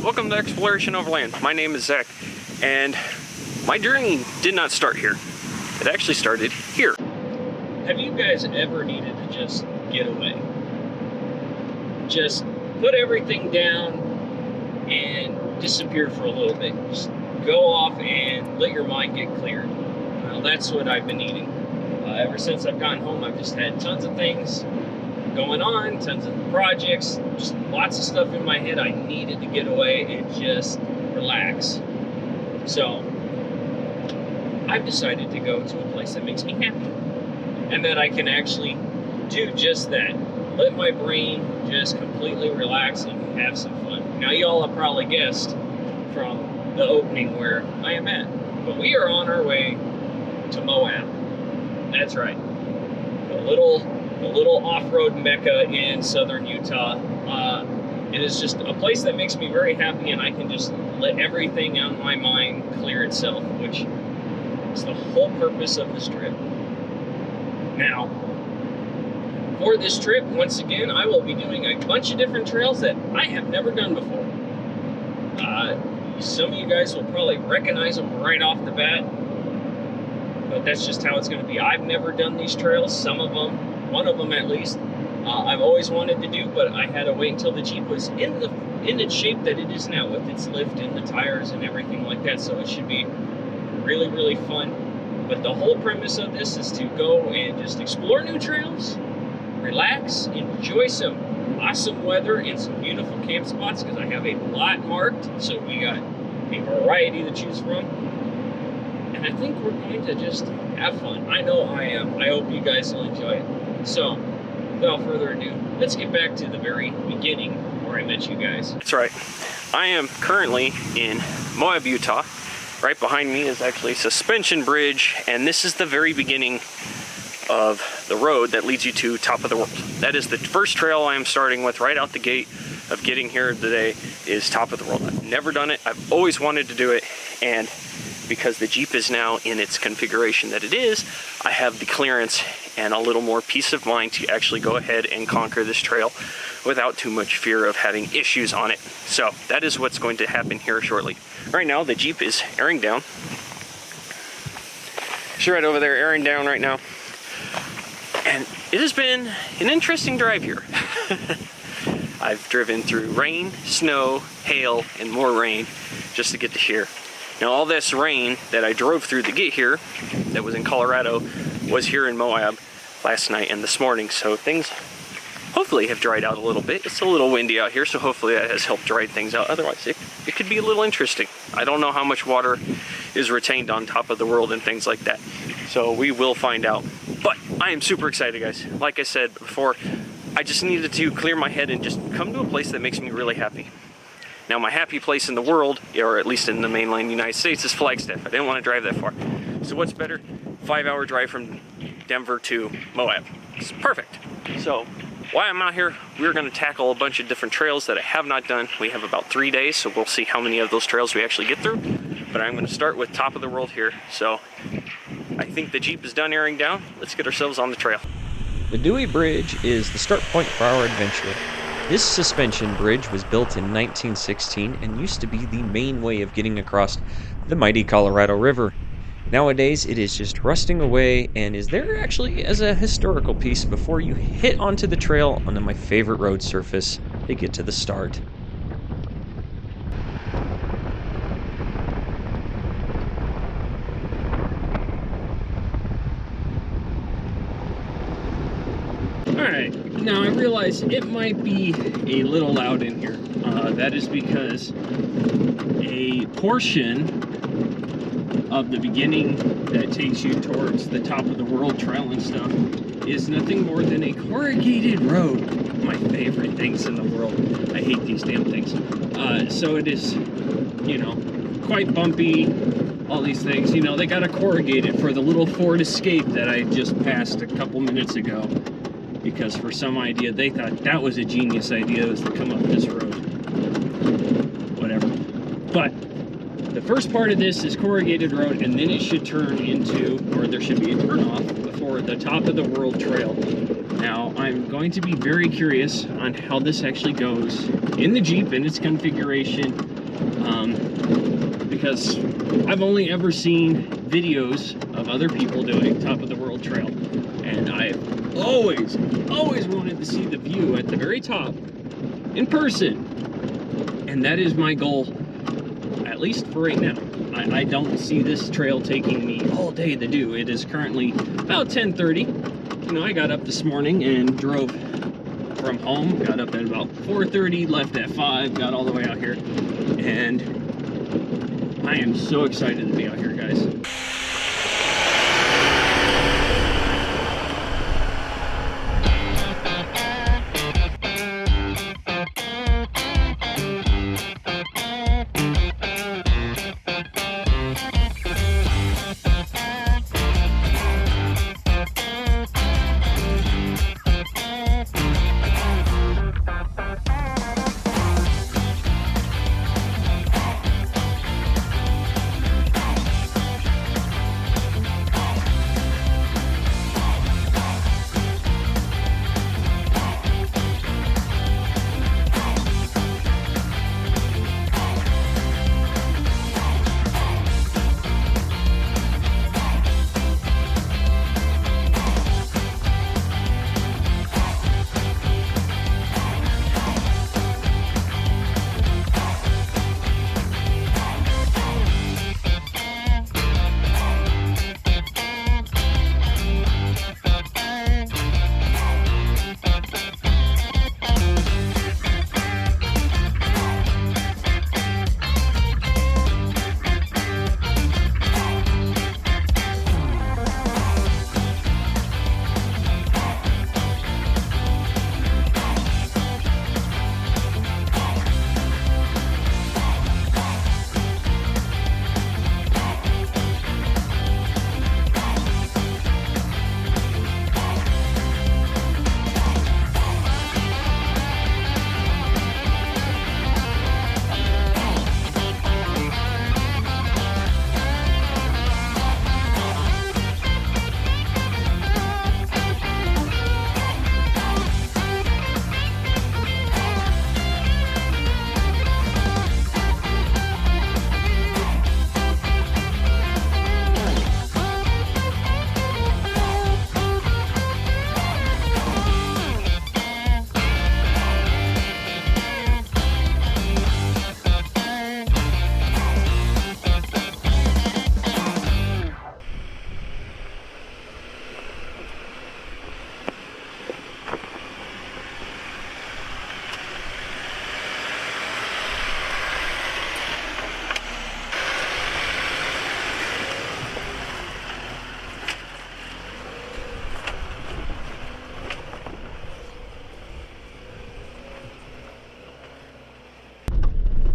welcome to Exploration Overland. My name is Zach, and my journey did not start here. It actually started here. Have you guys ever needed to just get away? Just put everything down and disappear for a little bit. Just go off and let your mind get cleared. Well, that's what I've been needing. Ever since I've gotten home, I've just had tons of things going on, tons of projects, just lots of stuff in my head. I needed to get away and just relax. So I've decided to go to a place that makes me happy and that I can actually do just that. Let my brain just completely relax and have some fun. Now, y'all have probably guessed from the opening where I am at, but we are on our way to Moab. That's right, the little off-road mecca in southern Utah. It is just a place that makes me very happy, and I can just let everything on my mind clear itself, which is the whole purpose of this trip. Now, for this trip, once again, I will be doing a bunch of different trails that I have never done before. Some of you guys will probably recognize them right off the bat, but that's just how it's going to be. I've never done these trails. Some of them, one of them at least, I've always wanted to do, but I had to wait until the Jeep was in its shape that it is now, with its lift and the tires and everything like that. So it should be really, really fun. But the whole premise of this is to go and just explore new trails, relax, enjoy some awesome weather and some beautiful camp spots, because I have a lot marked. So we got a variety to choose from. And I think we're going to just have fun. I know I am. I hope you guys will enjoy it. So, without further ado, let's get back to the very beginning where I met you guys. That's right. I am currently in Moab, Utah. Right behind me is actually a suspension bridge, and this is the very beginning of the road that leads you to Top of the World. That is the first trail I am starting with right out the gate of getting here today, is Top of the World. I've never done it. I've always wanted to do it, and because the Jeep is now in its configuration that it is, I have the clearance and a little more peace of mind to actually go ahead and conquer this trail without too much fear of having issues on it. So that is what's going to happen here shortly. Right now, the Jeep is airing down. She's right over there airing down right now. And it has been an interesting drive here. I've driven through rain, snow, hail, and more rain just to get to here. Now, all this rain that I drove through to get here, that was in Colorado, was here in Moab last night and this morning. So things hopefully have dried out a little bit. It's a little windy out here, so hopefully that has helped dry things out. Otherwise, it could be a little interesting. I don't know how much water is retained on Top of the World and things like that. So we will find out. But I am super excited, guys. Like I said before, I just needed to clear my head and just come to a place that makes me really happy. Now, my happy place in the world, or at least in the mainland United States, is Flagstaff. I didn't want to drive that far. So what's better? 5-hour drive from Denver to Moab. It's perfect. So while I'm out here, we're going to tackle a bunch of different trails that I have not done. We have about 3 days, so we'll see how many of those trails we actually get through. But I'm going to start with Top of the World here. So I think the Jeep is done airing down. Let's get ourselves on the trail. The Dewey Bridge is the start point for our adventure. This suspension bridge was built in 1916 and used to be the main way of getting across the mighty Colorado River. Nowadays, it is just rusting away and is there actually as a historical piece before you hit onto the trail onto my favorite road surface to get to the start. Alright, now I realize it might be a little loud in here. That is because a portion of the beginning that takes you towards the Top of the World trail and stuff is nothing more than a corrugated road. My favorite things in the world. I hate these damn things. So it is, you know, quite bumpy, all these things. You know, they got to corrugate it for the little Ford Escape that I just passed a couple minutes ago, because for some idea they thought that was a genius idea, was to come up this road. Whatever. But the first part of this is corrugated road, and then it should turn into, or there should be a turnoff for the Top of the World trail. Now, I'm going to be very curious on how this actually goes in the Jeep, in its configuration, because I've only ever seen videos of other people doing top of the world trail, and I've always wanted to see the view at the very top in person, and that is my goal, at least for right now. I don't see this trail taking me all day to do. It is currently about 10:30. You know, I got up this morning and drove from home, got up at about 4:30, left at 5, got all the way out here, and I am so excited to be out here, guys.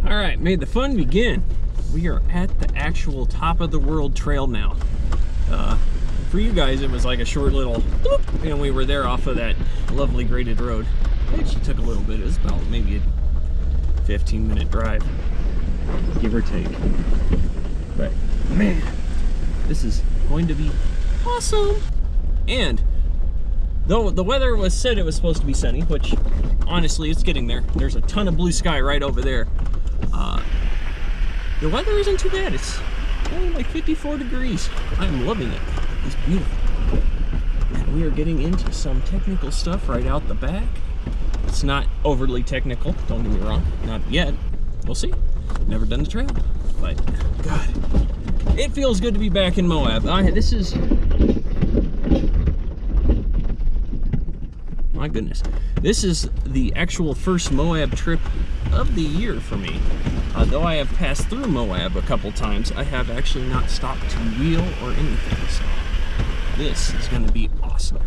All right, may the fun begin. We are at the actual top of the world trail now. For you guys, it was like a short little bloop, and we were there off of that lovely graded road. It actually took a little bit. It was about maybe a 15-minute drive, give or take. But man, this is going to be awesome. And though the weather was said it was supposed to be sunny, which honestly it's getting there. There's a ton of blue sky right over there. The weather isn't too bad. It's only like 54 degrees. I'm loving it. It's beautiful. And we are getting into some technical stuff right out the back. It's not overly technical, don't get me wrong. Not yet. We'll see. Never done the trail. But God, it feels good to be back in Moab. This is, my goodness, this is the actual first Moab trip of the year for me. Though I have passed through Moab a couple times, I have actually not stopped to wheel or anything, so this is going to be awesome.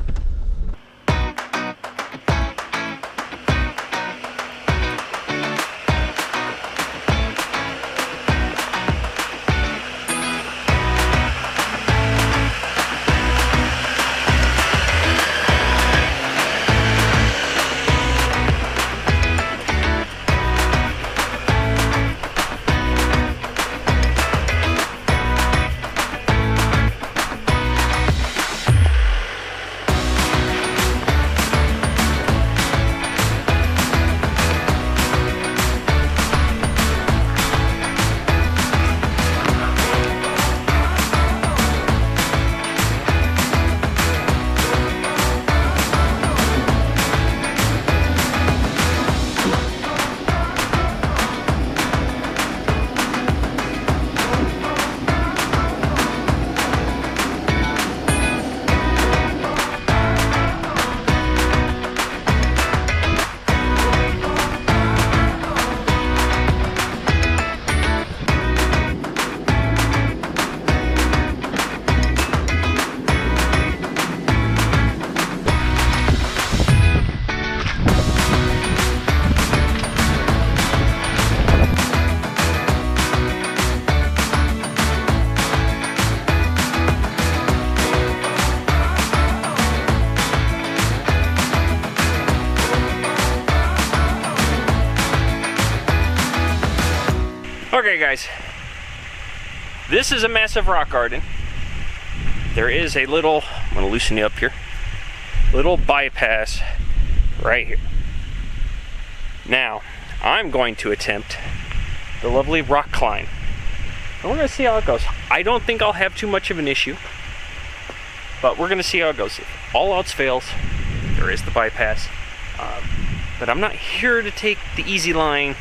guys, this is a massive rock garden. There is a little, I'm gonna loosen you up here, little bypass right here. Now, I'm going to attempt the lovely rock climb. And we're gonna see how it goes. I don't think I'll have too much of an issue, but we're gonna see how it goes. If all else fails, there is the bypass. But I'm not here to take the easy line.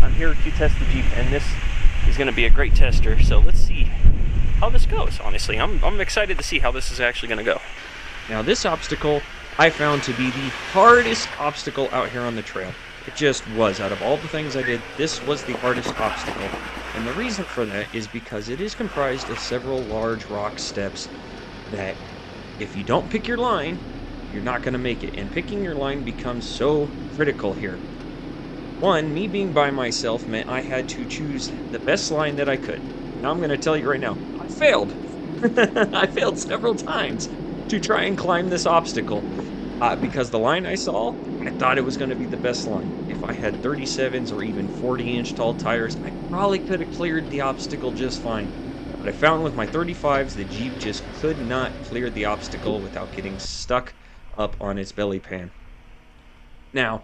I'm here to test the Jeep, and this is gonna be a great tester. So let's see how this goes, honestly. I'm excited to see how this is actually gonna go. Now this obstacle I found to be the hardest obstacle out here on the trail. It just was. Out of all the things I did, this was the hardest obstacle. And the reason for that is because it is comprised of several large rock steps that if you don't pick your line, you're not going to make it. And picking your line becomes so critical here. One, me being by myself meant I had to choose the best line that I could. Now I'm going to tell you right now, I failed. I failed several times to try and climb this obstacle. Because the line I saw, I thought it was going to be the best line. If I had 37s or even 40-inch tall tires, I probably could have cleared the obstacle just fine. But I found with my 35s, the Jeep just could not clear the obstacle without getting stuck up on its belly pan. Now,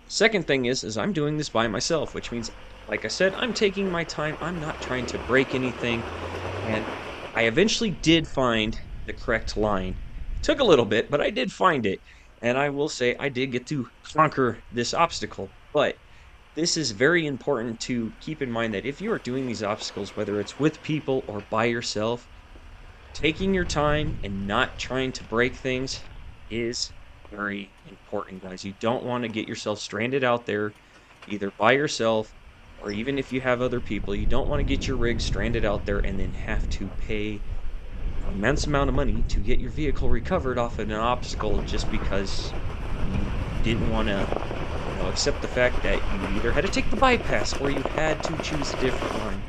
second thing is I'm doing this by myself, which means, like I said, I'm taking my time. I'm not trying to break anything. And I eventually did find the correct line. It took a little bit, but I did find it. And I will say I did get to conquer this obstacle. But this is very important to keep in mind that if you are doing these obstacles, whether it's with people or by yourself, taking your time and not trying to break things is very important, guys. You don't want to get yourself stranded out there, either by yourself or even if you have other people. You don't want to get your rig stranded out there and then have to pay an immense amount of money to get your vehicle recovered off of an obstacle just because you didn't want to accept the fact that you either had to take the bypass or you had to choose a different line.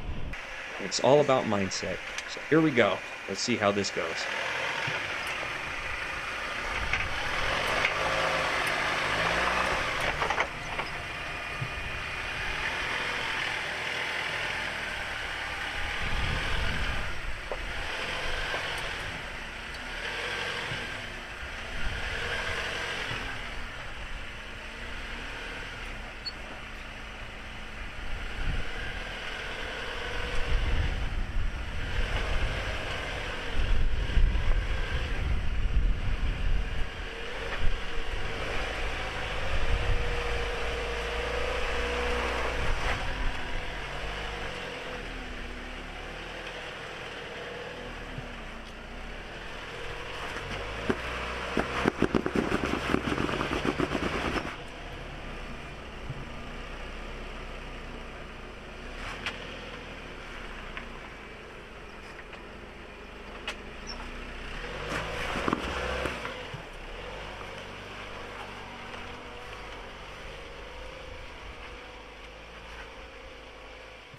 It's all about mindset. So here we go. Let's see how this goes.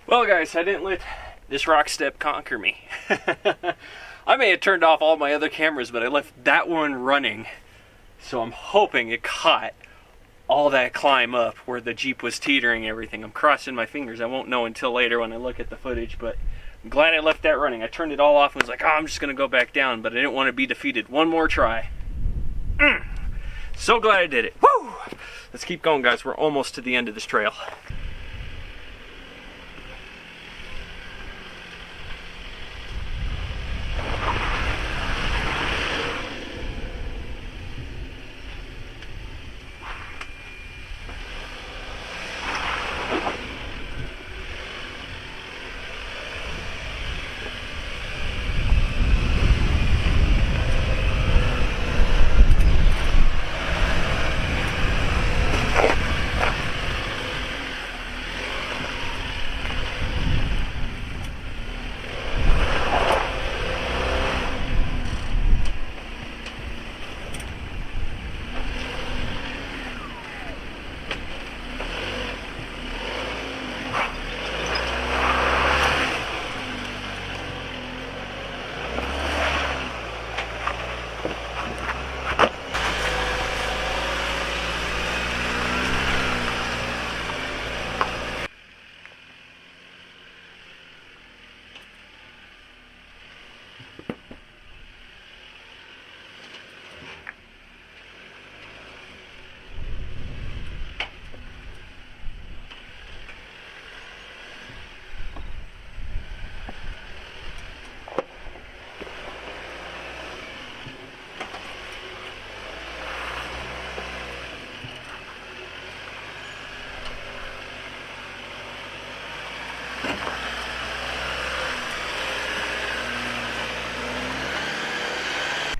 Well guys, I didn't let this rock step conquer me. I may have turned off all my other cameras, but I left that one running. So I'm hoping it caught all that climb up where the Jeep was teetering and everything. I'm crossing my fingers. I won't know until later when I look at the footage, but I'm glad I left that running. I turned it all off and was like, oh, I'm just going to go back down, but I didn't want to be defeated. One more try. So glad I did it. Woo! Let's keep going, guys. We're almost to the end of this trail.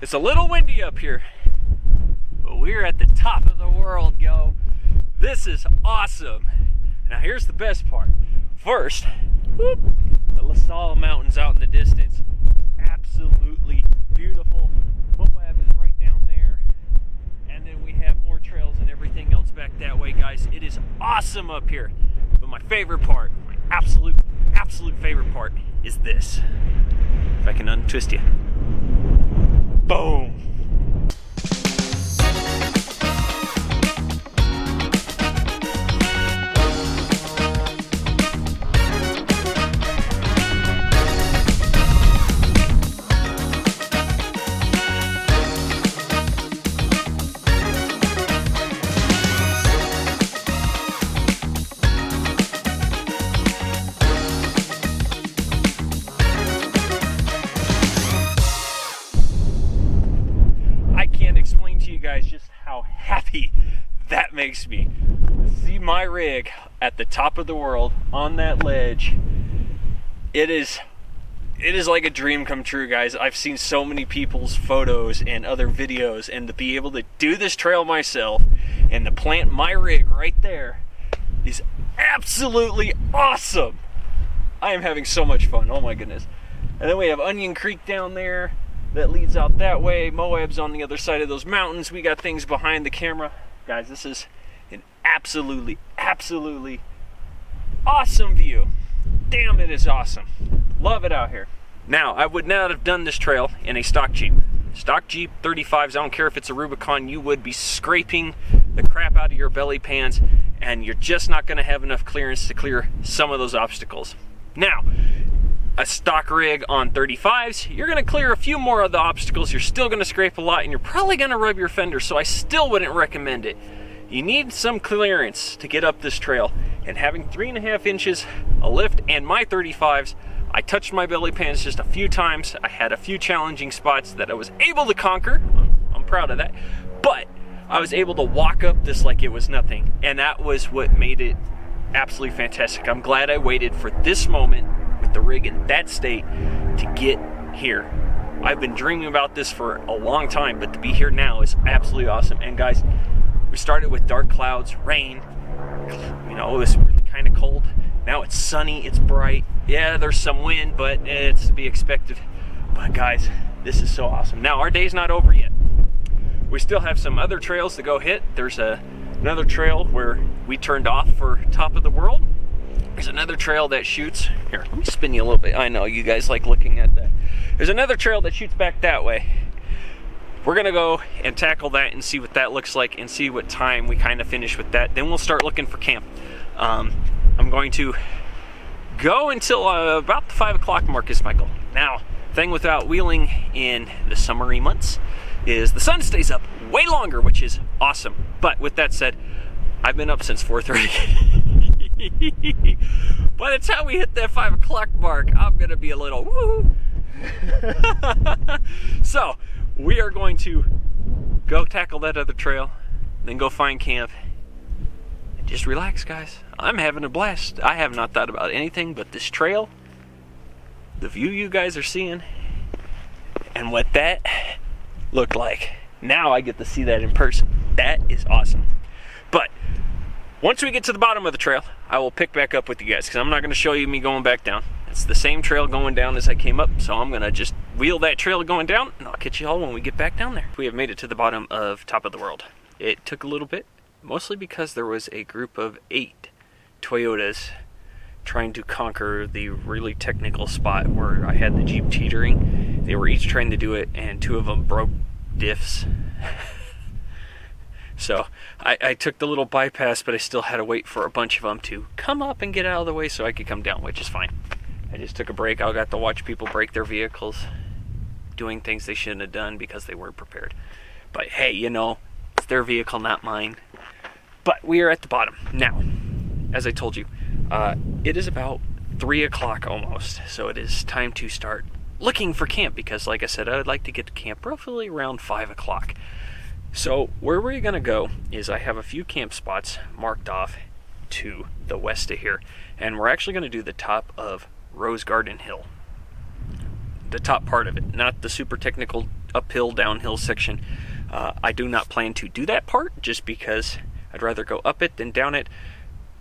It's a little windy up here, but we're at the top of the world, yo. This is awesome. Now here's the best part. First, whoop, the La Salle Mountains out in the distance. Absolutely beautiful. Moab is right down there. And then we have more trails and everything else back that way, guys. It is awesome up here. But my favorite part, my absolute favorite part is this. If I can untwist you. Boom. Guys, just how happy that makes me. See my rig at the top of the world on that ledge. It is like a dream come true, guys. I've seen so many people's photos and other videos, and to be able to do this trail myself and to plant my rig right there is absolutely awesome. I am having so much fun. Oh my goodness. And then we have Onion Creek down there that leads out that way. Moab's on the other side of those mountains. We got things behind the camera. Guys, this is an absolutely awesome view. Damn, it is awesome. Love it out here. Now, I would not have done this trail in a stock Jeep. Stock Jeep 35s, I don't care if it's a Rubicon, you would be scraping the crap out of your belly pans, and you're just not gonna have enough clearance to clear some of those obstacles. Now, a stock rig on 35s, you're gonna clear a few more of the obstacles, you're still gonna scrape a lot, and you're probably gonna rub your fender, so I still wouldn't recommend it. You need some clearance to get up this trail, and having 3.5 inches of lift and my 35s, I touched my belly pans just a few times. I had a few challenging spots that I was able to conquer. I'm proud of that, but I was able to walk up this like it was nothing, and that was what made it absolutely fantastic. I'm glad I waited for this moment with the rig in that state to get here. I've been dreaming about this for a long time, but to be here now is absolutely awesome. And guys, we started with dark clouds, rain, you know, it was really kind of cold. Now it's sunny, it's bright. Yeah, there's some wind, but it's to be expected. But guys, this is so awesome. Now our day's not over yet. We still have some other trails to go hit. There's another trail where we turned off for top of the world. There's another trail that shoots, here, let me spin you a little bit. I know you guys like looking at that. There's another trail that shoots back that way. We're gonna go and tackle that and see what that looks like and see what time we kind of finish with that. Then we'll start looking for camp. I'm going to go until about the 5 o'clock mark is my goal. Now, thing without wheeling in the summery months is the sun stays up way longer, which is awesome. But with that said, I've been up since 4:30. By the time we hit that 5 o'clock mark, I'm gonna be a little woo. So we are going to go tackle that other trail, then go find camp, and just relax, guys. I'm having a blast. I have not thought about anything but this trail, the view you guys are seeing, and what that looked like. Now I get to see that in person. That is awesome. But once we get to the bottom of the trail, I will pick back up with you guys, because I'm not going to show you me going back down. It's the same trail going down as I came up, so I'm going to just wheel that trail going down, and I'll catch you all when we get back down there. We have made it to the bottom of top of the world. It took a little bit, mostly because there was a group of 8 Toyotas trying to conquer the really technical spot where I had the Jeep teetering. They were each trying to do it, and 2 of them broke diffs. So I took the little bypass, but I still had to wait for a bunch of them to come up and get out of the way so I could come down, which is fine. I just took a break. I got to watch people break their vehicles, doing things they shouldn't have done because they weren't prepared. But hey, you know, it's their vehicle, not mine. But we are at the bottom. Now, as I told you, it is about 3 o'clock almost, so it is time to start looking for camp, because like I said, I would like to get to camp roughly around 5 o'clock. So where we're gonna go is I have a few camp spots marked off to the west of here, and we're actually gonna do the top of Rose Garden Hill. The top part of it, not the super technical uphill, downhill section. I do not plan to do that part just because I'd rather go up it than down it.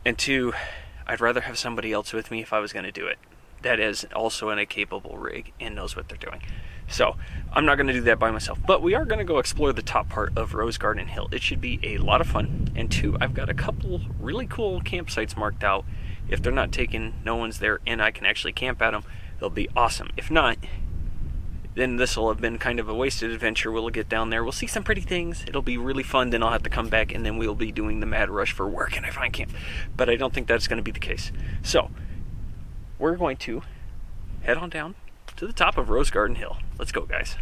And two, I'd rather have somebody else with me if I was going to do it. That is also in a capable rig and knows what they're doing. So I'm not going to do that by myself. But we are going to go explore the top part of Rose Garden Hill. It should be a lot of fun. And two, I've got a couple really cool campsites marked out. If they're not taken, no one's there, and I can actually camp at them, they'll be awesome. If not, then this will have been kind of a wasted adventure. We'll get down there, we'll see some pretty things, it'll be really fun, then I'll have to come back, and then we'll be doing the mad rush for where can I find camp. But I don't think that's going to be the case. So we're going to head on down to the top of Rose Garden Hill. Let's go, guys.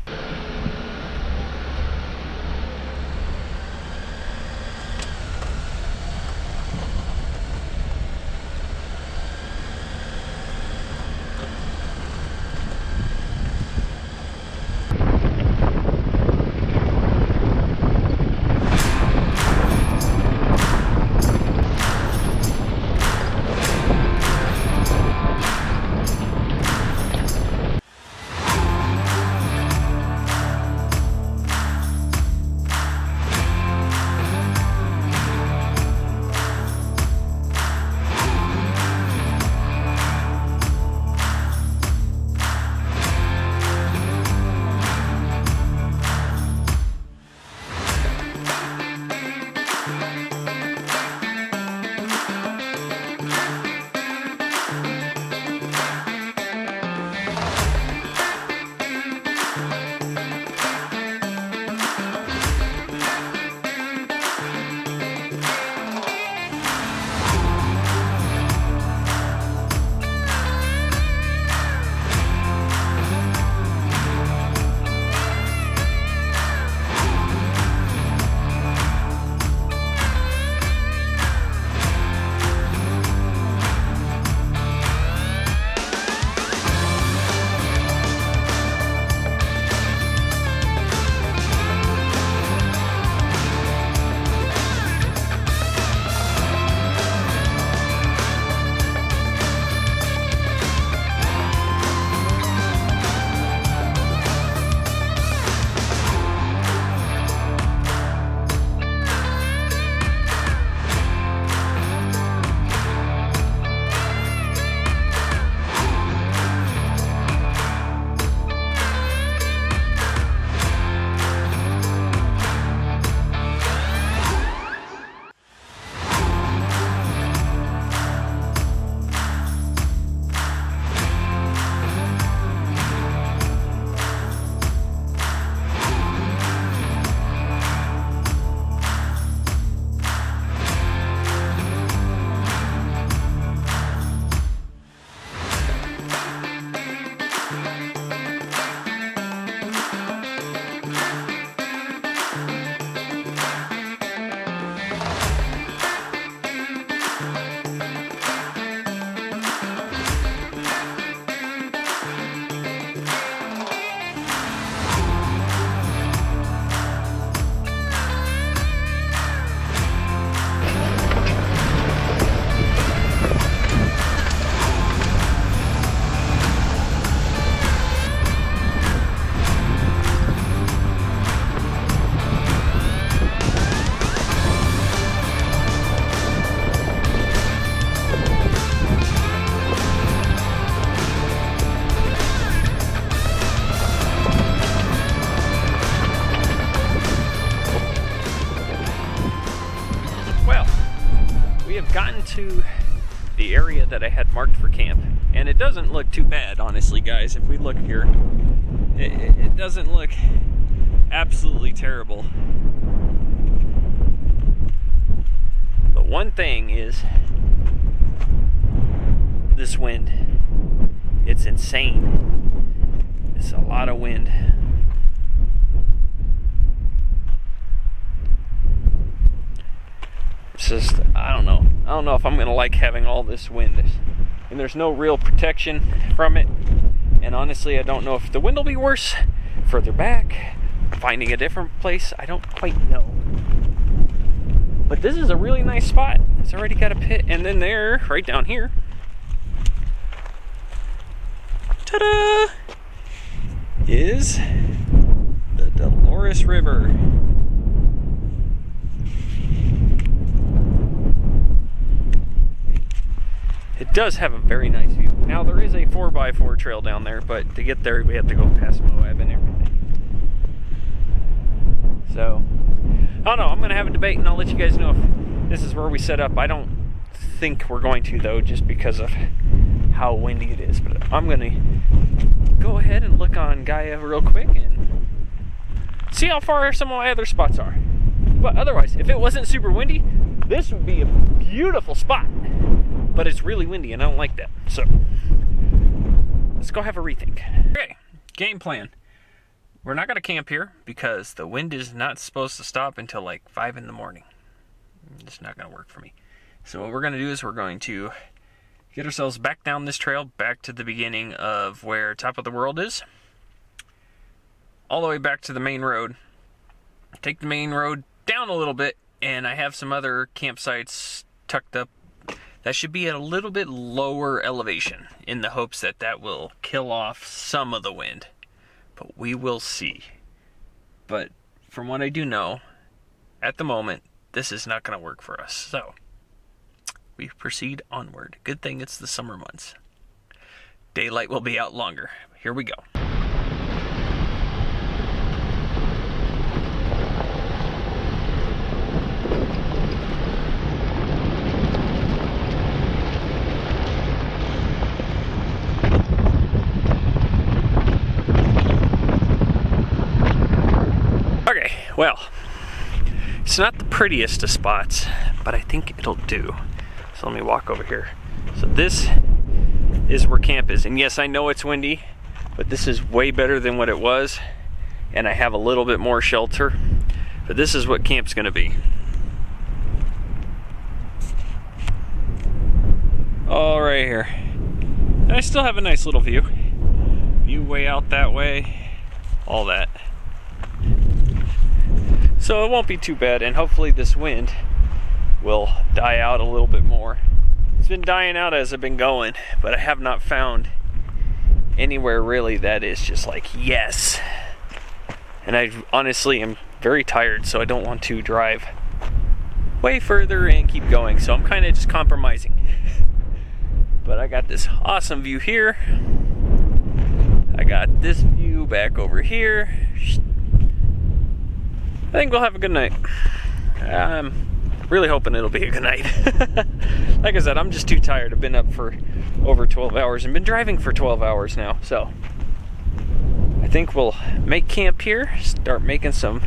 To the area that I had marked for camp, and it doesn't look too bad, honestly, guys. If we look here, it doesn't look absolutely terrible. The one thing is this wind. It's insane. It's a lot of wind. It's just, I don't know if I'm gonna like having all this wind, and there's no real protection from it. And honestly, I don't know if the wind will be worse further back, finding a different place. I don't quite know. But this is a really nice spot. It's already got a pit, and then there, right down here, ta-da, is the Norris River. It does have a very nice view. Now there is a 4x4 trail down there, but to get there we have to go past Moab and everything. So, I don't know, I'm gonna have a debate and I'll let you guys know if this is where we set up. I don't think we're going to though, just because of how windy it is. But I'm gonna go ahead and look on Gaia real quick and see how far some of my other spots are. But otherwise, if it wasn't super windy, this would be a beautiful spot. But it's really windy and I don't like that. So let's go have a rethink. Okay, game plan. We're not gonna camp here because the wind is not supposed to stop until like 5 in the morning. It's not gonna work for me. So what we're gonna do is we're going to get ourselves back down this trail, back to the beginning of where Top of the World is, all the way back to the main road. Take the main road down a little bit, and I have some other campsites tucked up that should be at a little bit lower elevation in the hopes that that will kill off some of the wind. But we will see. But from what I do know, at the moment, this is not going to work for us. So we proceed onward. Good thing it's the summer months. Daylight will be out longer. Here we go. Okay, well, it's not the prettiest of spots, but I think it'll do. So let me walk over here. So this is where camp is. And yes, I know it's windy, but this is way better than what it was. And I have a little bit more shelter. But this is what camp's gonna be. All right here. And I still have a nice little view. View way out that way, all that. So it won't be too bad, and hopefully this wind will die out a little bit more. It's been dying out as I've been going, but I have not found anywhere really that is just like, yes. And I honestly am very tired, so I don't want to drive way further and keep going, so I'm kind of just compromising. But I got this awesome view here. I got this view back over here. I think we'll have a good night. I'm really hoping it'll be a good night. Like I said, I'm just too tired. I've been up for over 12 hours and been driving for 12 hours now. So I think we'll make camp here, start making some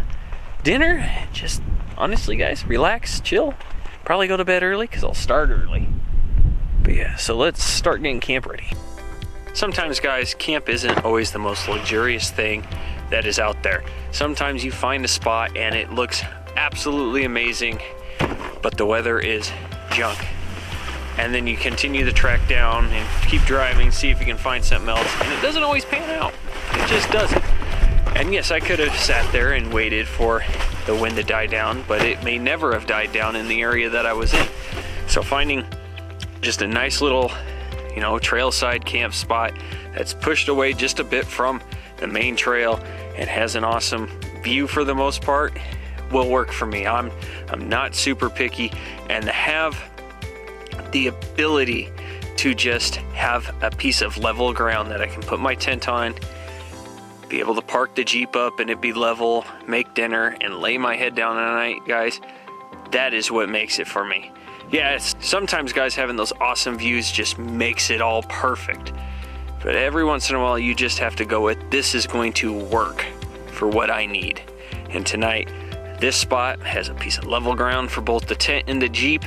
dinner. Just honestly, guys, relax, chill. Probably go to bed early because I'll start early. But yeah, so let's start getting camp ready. Sometimes, guys, camp isn't always the most luxurious thing that is out there. Sometimes you find a spot and it looks absolutely amazing, but the weather is junk. And then you continue to track down and keep driving, see if you can find something else, and it doesn't always pan out. It just doesn't. And yes, I could have sat there and waited for the wind to die down, but it may never have died down in the area that I was in. So finding just a nice little, you know, trailside camp spot that's pushed away just a bit from the main trail and has an awesome view for the most part will work for me. I'm not super picky, and to have the ability to just have a piece of level ground that I can put my tent on, be able to park the Jeep up and it be level, make dinner, and lay my head down at night, guys, that is what makes it for me. Yeah, sometimes, guys, having those awesome views just makes it all perfect. But every once in a while, you just have to go with, this is going to work for what I need. And tonight, this spot has a piece of level ground for both the tent and the Jeep.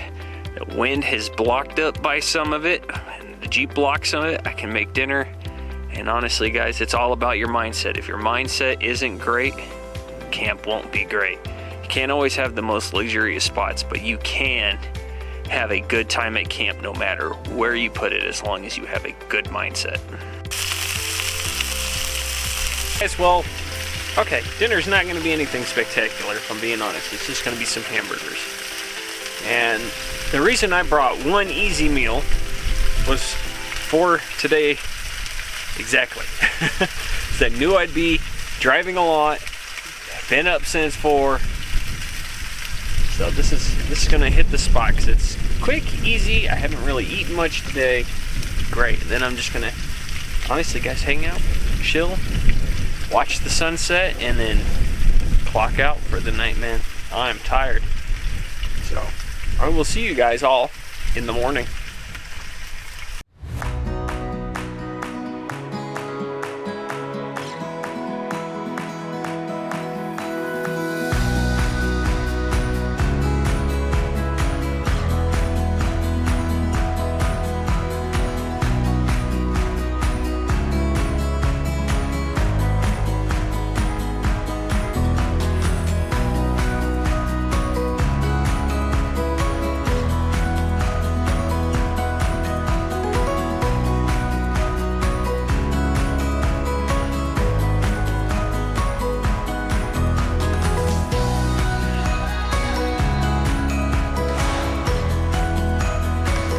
The wind has blocked up by some of it, and the Jeep blocks some of it. I can make dinner. And honestly, guys, it's all about your mindset. If your mindset isn't great, camp won't be great. You can't always have the most luxurious spots, but you can have a good time at camp no matter where you put it, as long as you have a good mindset. Guys, well, okay, dinner's not going to be anything spectacular, if I'm being honest. It's just going to be some hamburgers. And the reason I brought one easy meal was for today exactly. I knew I'd be driving a lot, Been up since 4. So this is gonna hit the spot because it's quick, easy. I haven't really eaten much today. Great. Then I'm just gonna, honestly, guys, hang out, chill, watch the sunset, and then clock out for the night, man. I'm tired. So I will see you guys all in the morning.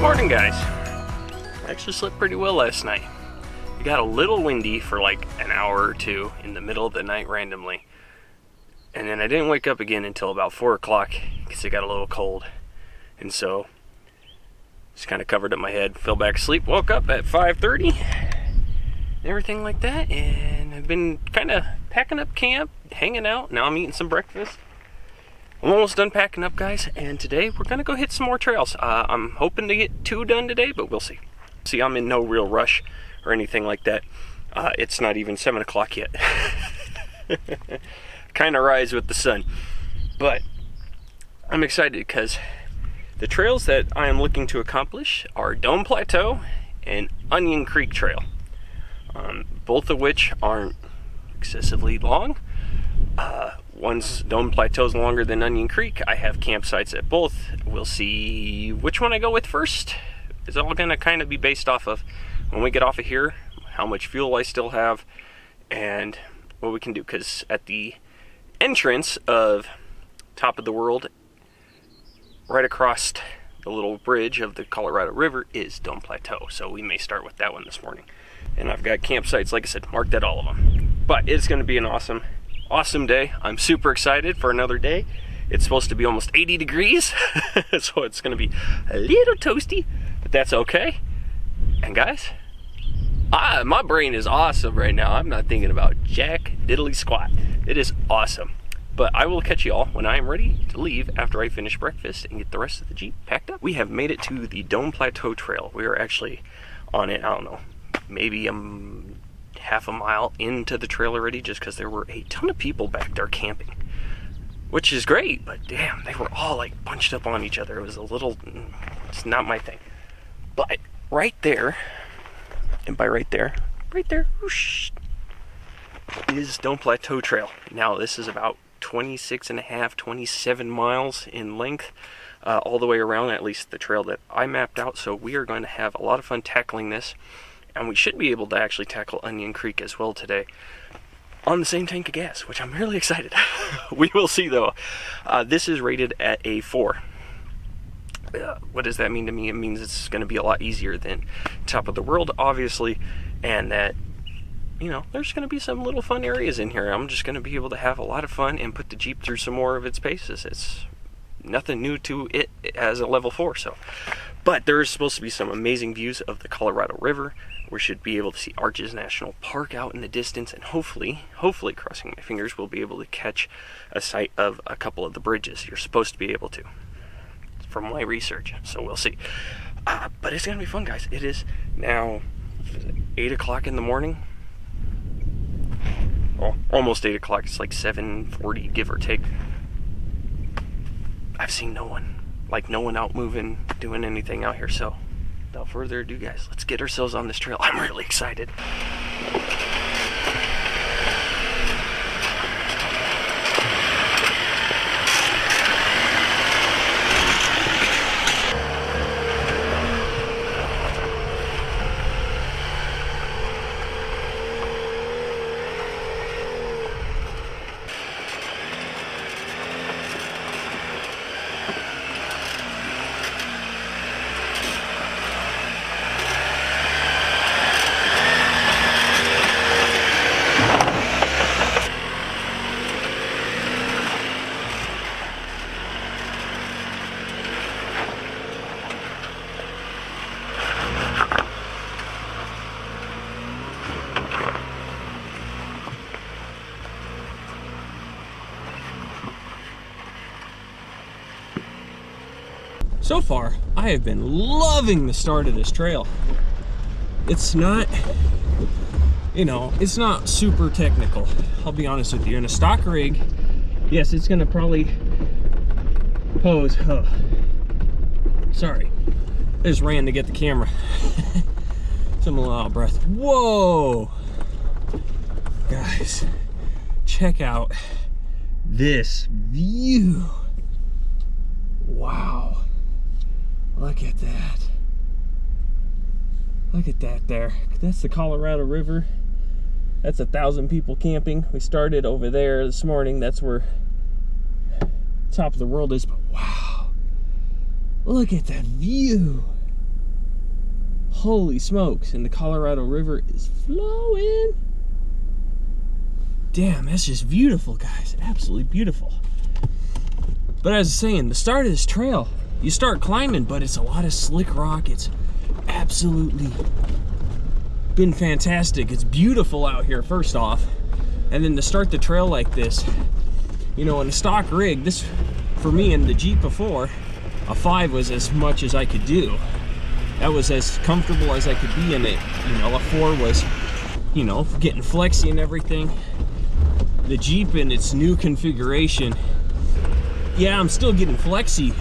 Morning, guys. I actually slept pretty well last night. It got a little windy for like an hour or two in the middle of the night randomly. And then I didn't wake up again until about 4 o'clock because it got a little cold. And so, just kind of covered up my head, fell back asleep, woke up at 5:30, and everything like that. And I've been kind of packing up camp, hanging out. Now I'm eating some breakfast. I'm almost done packing up, guys, and today we're gonna go hit some more trails. I'm hoping to get 2 done today, but we'll see. See, I'm in no real rush or anything like that. It's not even 7 o'clock yet. Kind of rise with the sun. But I'm excited because the trails that I am looking to accomplish are Dome Plateau and Onion Creek Trail. Both of which aren't excessively long. One's Dome Plateau is longer than Onion Creek. I have campsites at both. We'll see which one I go with first. It's all going to kind of be based off of when we get off of here, how much fuel I still have, and what we can do. Because at the entrance of Top of the World, right across the little bridge of the Colorado River is Dome Plateau. So we may start with that one this morning. And I've got campsites, like I said, marked at all of them. But it's going to be an awesome day. I'm super excited for another day. It's supposed to be almost 80 degrees, so it's going to be a little toasty, but that's okay. And guys, my brain is awesome right now. I'm not thinking about jack diddly squat. It is awesome. But I will catch you all when I am ready to leave after I finish breakfast and get the rest of the Jeep packed up. We have made it to the Dome Plateau Trail. We are actually on it, I don't know, maybe half a mile into the trail already, just because there were a ton of people back there camping, which is great, but damn, they were all like bunched up on each other. It was it's not my thing. But right there, and by right there, whoosh, is Dome Plateau Trail. Now this is about 27 miles in length, all the way around, at least the trail that I mapped out. So we are going to have a lot of fun tackling this. And we should be able to actually tackle Onion Creek as well today on the same tank of gas, which I'm really excited. We will see, though. This is rated at a 4. What does that mean to me? It means it's going to be a lot easier than Top of the World, obviously, and that, you know, there's going to be some little fun areas in here. I'm just going to be able to have a lot of fun and put the Jeep through some more of its paces. It's nothing new to it as a level 4, so. But there is supposed to be some amazing views of the Colorado River. We should be able to see Arches National Park out in the distance, and hopefully, crossing my fingers, we'll be able to catch a sight of a couple of the bridges. You're supposed to be able to, from my research, so we'll see. But it's going to be fun, guys. It is now 8 o'clock in the morning. Well, almost 8 o'clock. It's like 7:40, give or take. I've seen no one out moving, doing anything out here, so without further ado, guys, let's get ourselves on this trail. I'm really excited. So far, I have been loving the start of this trail. It's not, you know, it's not super technical. I'll be honest with you. In a stock rig, yes, it's gonna probably pose, sorry. I just ran to get the camera. So I'm a little out of breath. Whoa! Guys, check out this view. Wow. Look at that. Look at that there. That's the Colorado River. That's 1,000 people camping. We started over there this morning. That's where top of the world is. But wow. Look at that view. Holy smokes. And the Colorado River is flowing. Damn, that's just beautiful, guys. Absolutely beautiful. But as I was saying, the start of this trail, you start climbing, but it's a lot of slick rock. It's absolutely been fantastic. It's beautiful out here, first off. And then to start the trail like this, you know, in a stock rig, this, for me in the Jeep before, a 5 was as much as I could do. That was as comfortable as I could be in it. You know, a 4 was, you know, getting flexy and everything. The Jeep in its new configuration, yeah, I'm still getting flexy,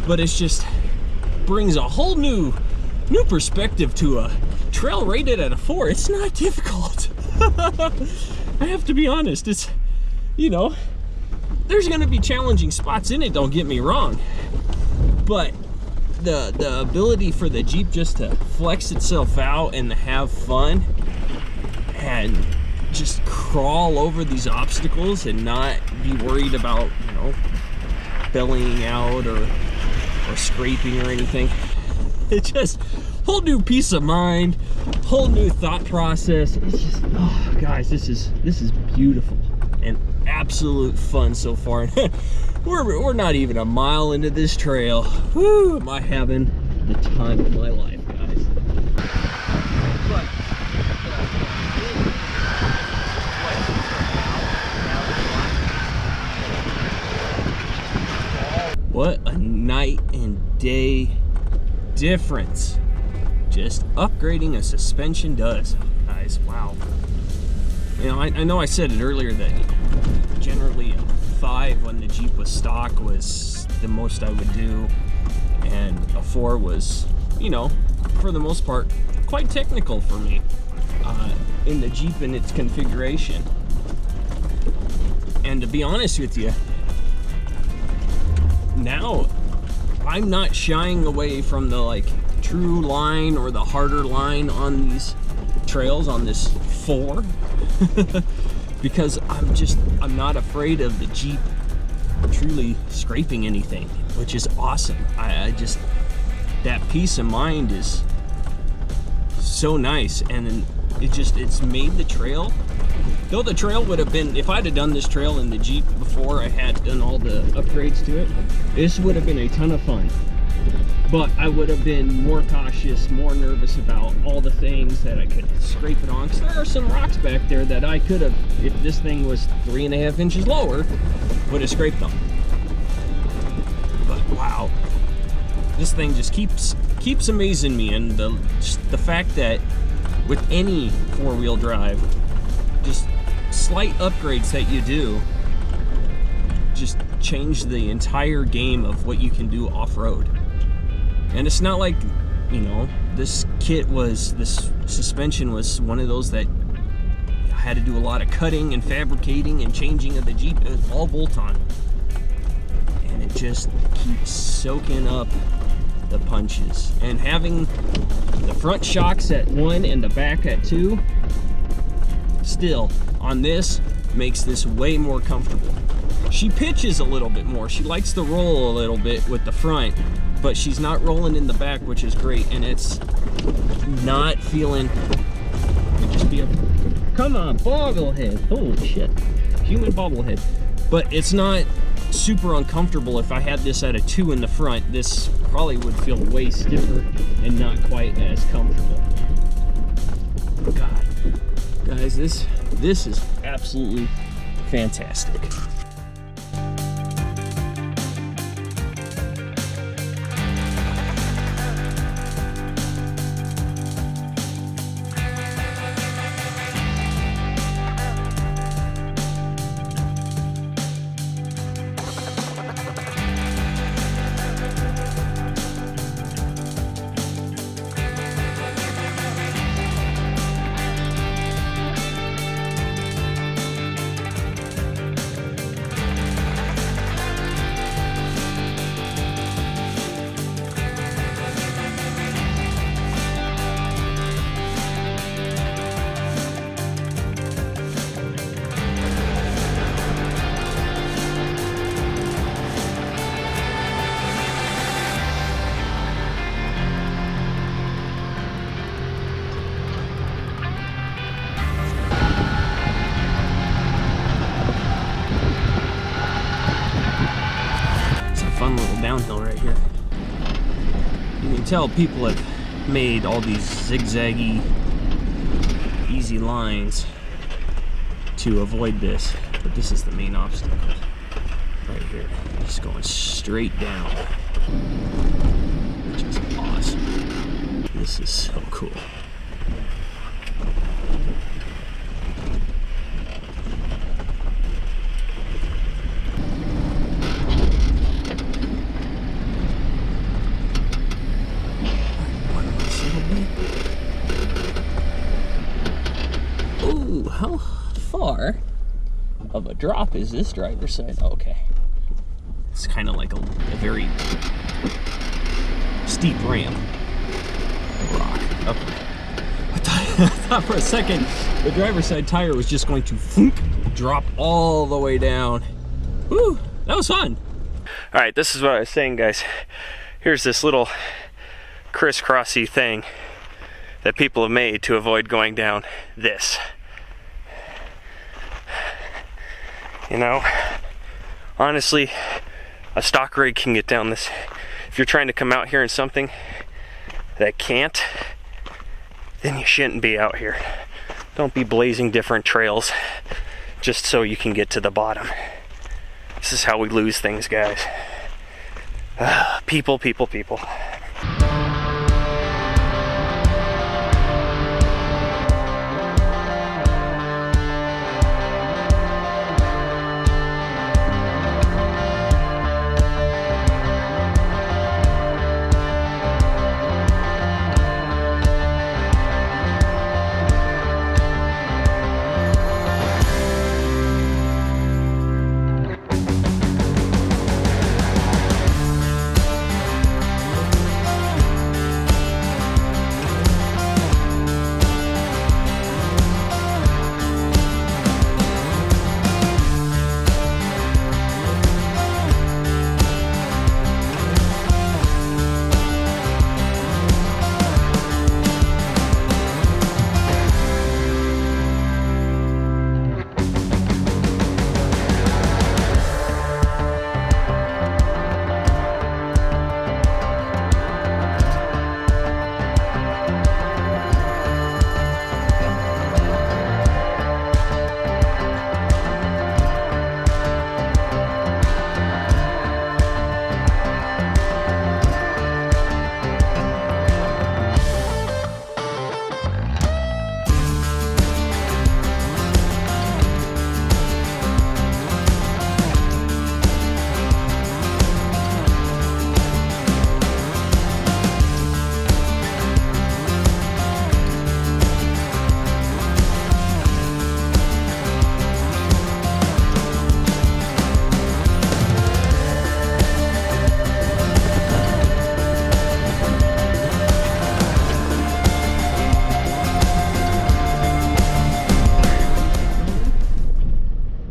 but it's just brings a whole new perspective to a trail rated at a 4. It's not difficult. I have to be honest. It's, you know, there's gonna be challenging spots in it, don't get me wrong, but the ability for the Jeep just to flex itself out and to have fun and just crawl over these obstacles and not be worried about, you know, bellying out or scraping or anything. It's just whole new peace of mind, whole new thought process. It's just, oh guys, this is beautiful and absolute fun so far. We're not even a mile into this trail. Whoo, am I having the time of my life, guys. But, what a night and day difference just upgrading a suspension does, guys. Wow. You know, I know I said it earlier that generally a 5 when the Jeep was stock was the most I would do, and a 4 was, you know, for the most part quite technical for me in the Jeep in its configuration. And to be honest with you, now I'm not shying away from the like true line or the harder line on these trails on this 4 because I'm not afraid of the Jeep truly scraping anything, which is awesome. I just, that peace of mind is so nice, and it's made the trail, though the trail would have been, if I'd have done this trail in the Jeep before I had done all the upgrades to it, this would have been a ton of fun. But I would have been more cautious, more nervous about all the things that I could scrape it on. Because there are some rocks back there that I could have, if this thing was 3.5 inches lower, would have scraped them. But wow, this thing just keeps amazing me, and the fact that with any 4-wheel drive, just slight upgrades that you do just change the entire game of what you can do off-road. And it's not like, you know, this suspension was one of those that I had to do a lot of cutting and fabricating and changing of the Jeep. It was all bolt-on. And it just keeps soaking up the punches. And having the front shocks at 1 and the back at 2, still, on this, makes this way more comfortable. She pitches a little bit more. She likes to roll a little bit with the front, but she's not rolling in the back, which is great. And it's not feeling, just be a, come on, bobblehead. Holy shit, human bobblehead. But it's not super uncomfortable. If I had this at a 2 in the front, this probably would feel way stiffer and not quite as comfortable. God, guys, this is absolutely fantastic. fun little downhill right here. You can tell people have made all these zigzaggy, easy lines to avoid this, but this is the main obstacle right here. Just going straight down, which is awesome. This is so cool. Ooh, how far of a drop is this driver's side? Oh, okay. It's kind of like a very steep ramp. Rock. Okay. I thought for a second the driver's side tire was just going to thunk, drop all the way down. Woo, that was fun. All right, this is what I was saying, guys. Here's this little crisscrossy thing that people have made to avoid going down this. You know, honestly, a stock rig can get down this. If you're trying to come out here in something that can't, then you shouldn't be out here. Don't be blazing different trails just so you can get to the bottom. This is how we lose things, guys. People.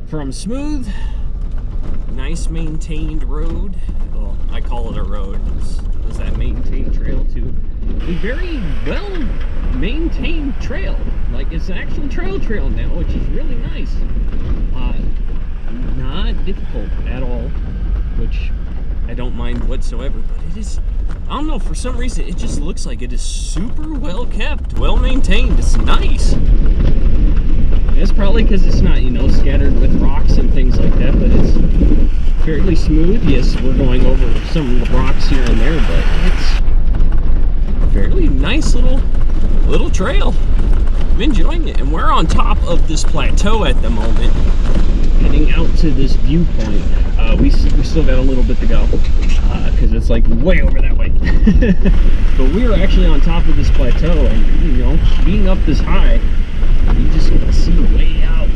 From smooth, nice maintained road, well, I call it a road, it's that maintained trail, to a very well maintained trail. Like, it's an actual trail now, which is really nice. Not difficult at all, which I don't mind whatsoever, but it is, I don't know, for some reason it just looks like it is super well kept, well maintained. It's nice. It's probably because it's not, you know, scattered with rocks and things like that, but it's fairly smooth. Yes, we're going over some rocks here and there, but it's a fairly nice little trail. I'm enjoying it, and we're on top of this plateau at the moment, heading out to this viewpoint. We still got a little bit to go, because it's like way over that way. But we are actually on top of this plateau, and, you know, being up this high, you just get to see way out.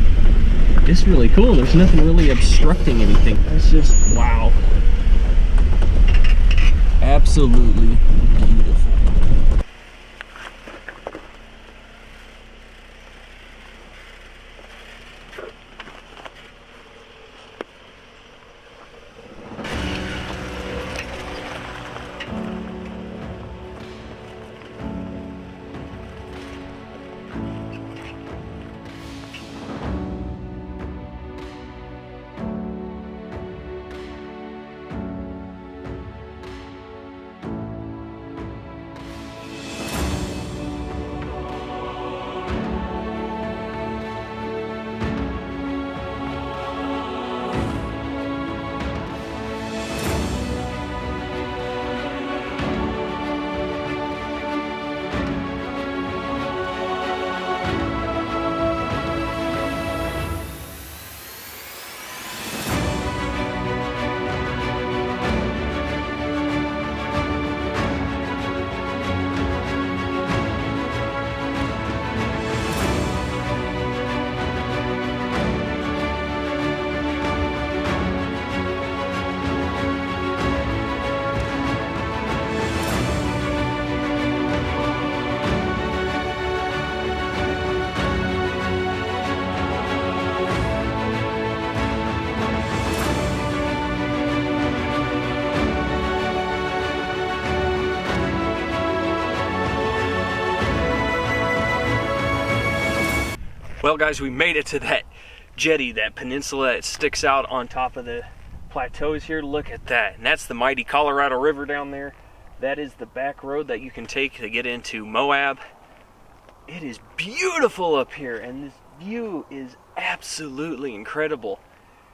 It's really cool. There's nothing really obstructing anything. It's just, wow. Absolutely beautiful. Well guys, we made it to that jetty, that peninsula that sticks out on top of the plateaus here. Look at that. And that's the mighty Colorado River down there. That is the back road that you can take to get into Moab. It is beautiful up here, and this view is absolutely incredible.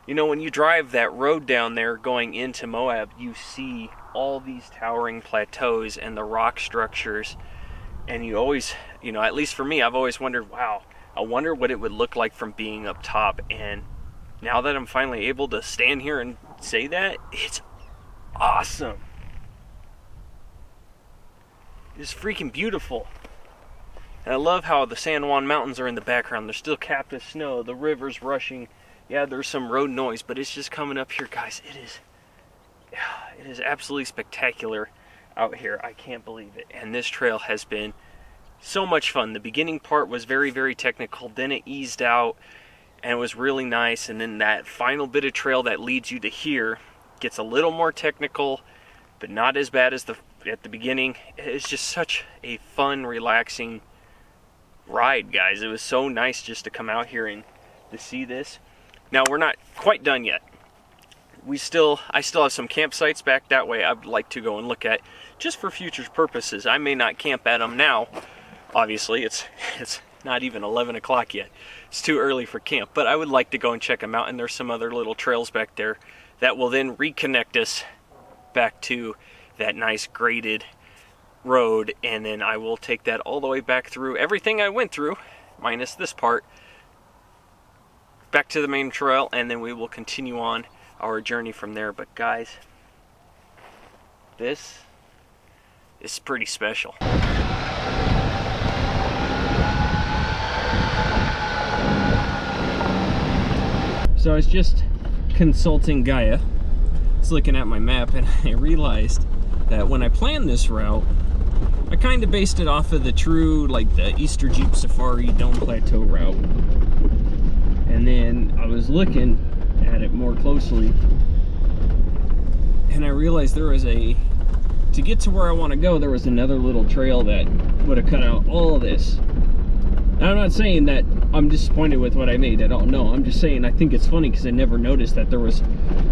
You know, when you drive that road down there going into Moab, you see all these towering plateaus and the rock structures, and you always, you know, at least for me, I've always wondered, wow, I wonder what it would look like from being up top. And now that I'm finally able to stand here and say that, it's awesome. It's freaking beautiful. And I love how the San Juan Mountains are in the background. They're still capped with snow. The river's rushing. Yeah, there's some road noise, but it's just coming up here, guys. It is absolutely spectacular out here. I can't believe it. And this trail has been so much fun. The beginning part was very, very technical. Then it eased out, and it was really nice. And then that final bit of trail that leads you to here gets a little more technical, but not as bad as at the beginning. It's just such a fun, relaxing ride, guys. It was so nice just to come out here and to see this. Now, we're not quite done yet. I still have some campsites back that way I'd like to go and look at, just for future purposes. I may not camp at them now. Obviously, it's not even 11 o'clock yet. It's too early for camp, but I would like to go and check them out. And there's some other little trails back there that will then reconnect us back to that nice graded road, and then I will take that all the way back through everything I went through, minus this part, back to the main trail, and then we will continue on our journey from there. But guys, this is pretty special. So I was just consulting Gaia. I was looking at my map, and I realized that when I planned this route, I kind of based it off of the true, like the Easter Jeep Safari Dome Plateau route. And then I was looking at it more closely, and I realized there was to get to where I want to go, there was another little trail that would have cut out all of this. Now, I'm not saying that I'm disappointed with what I made. I don't know. I'm just saying I think it's funny because I never noticed that there was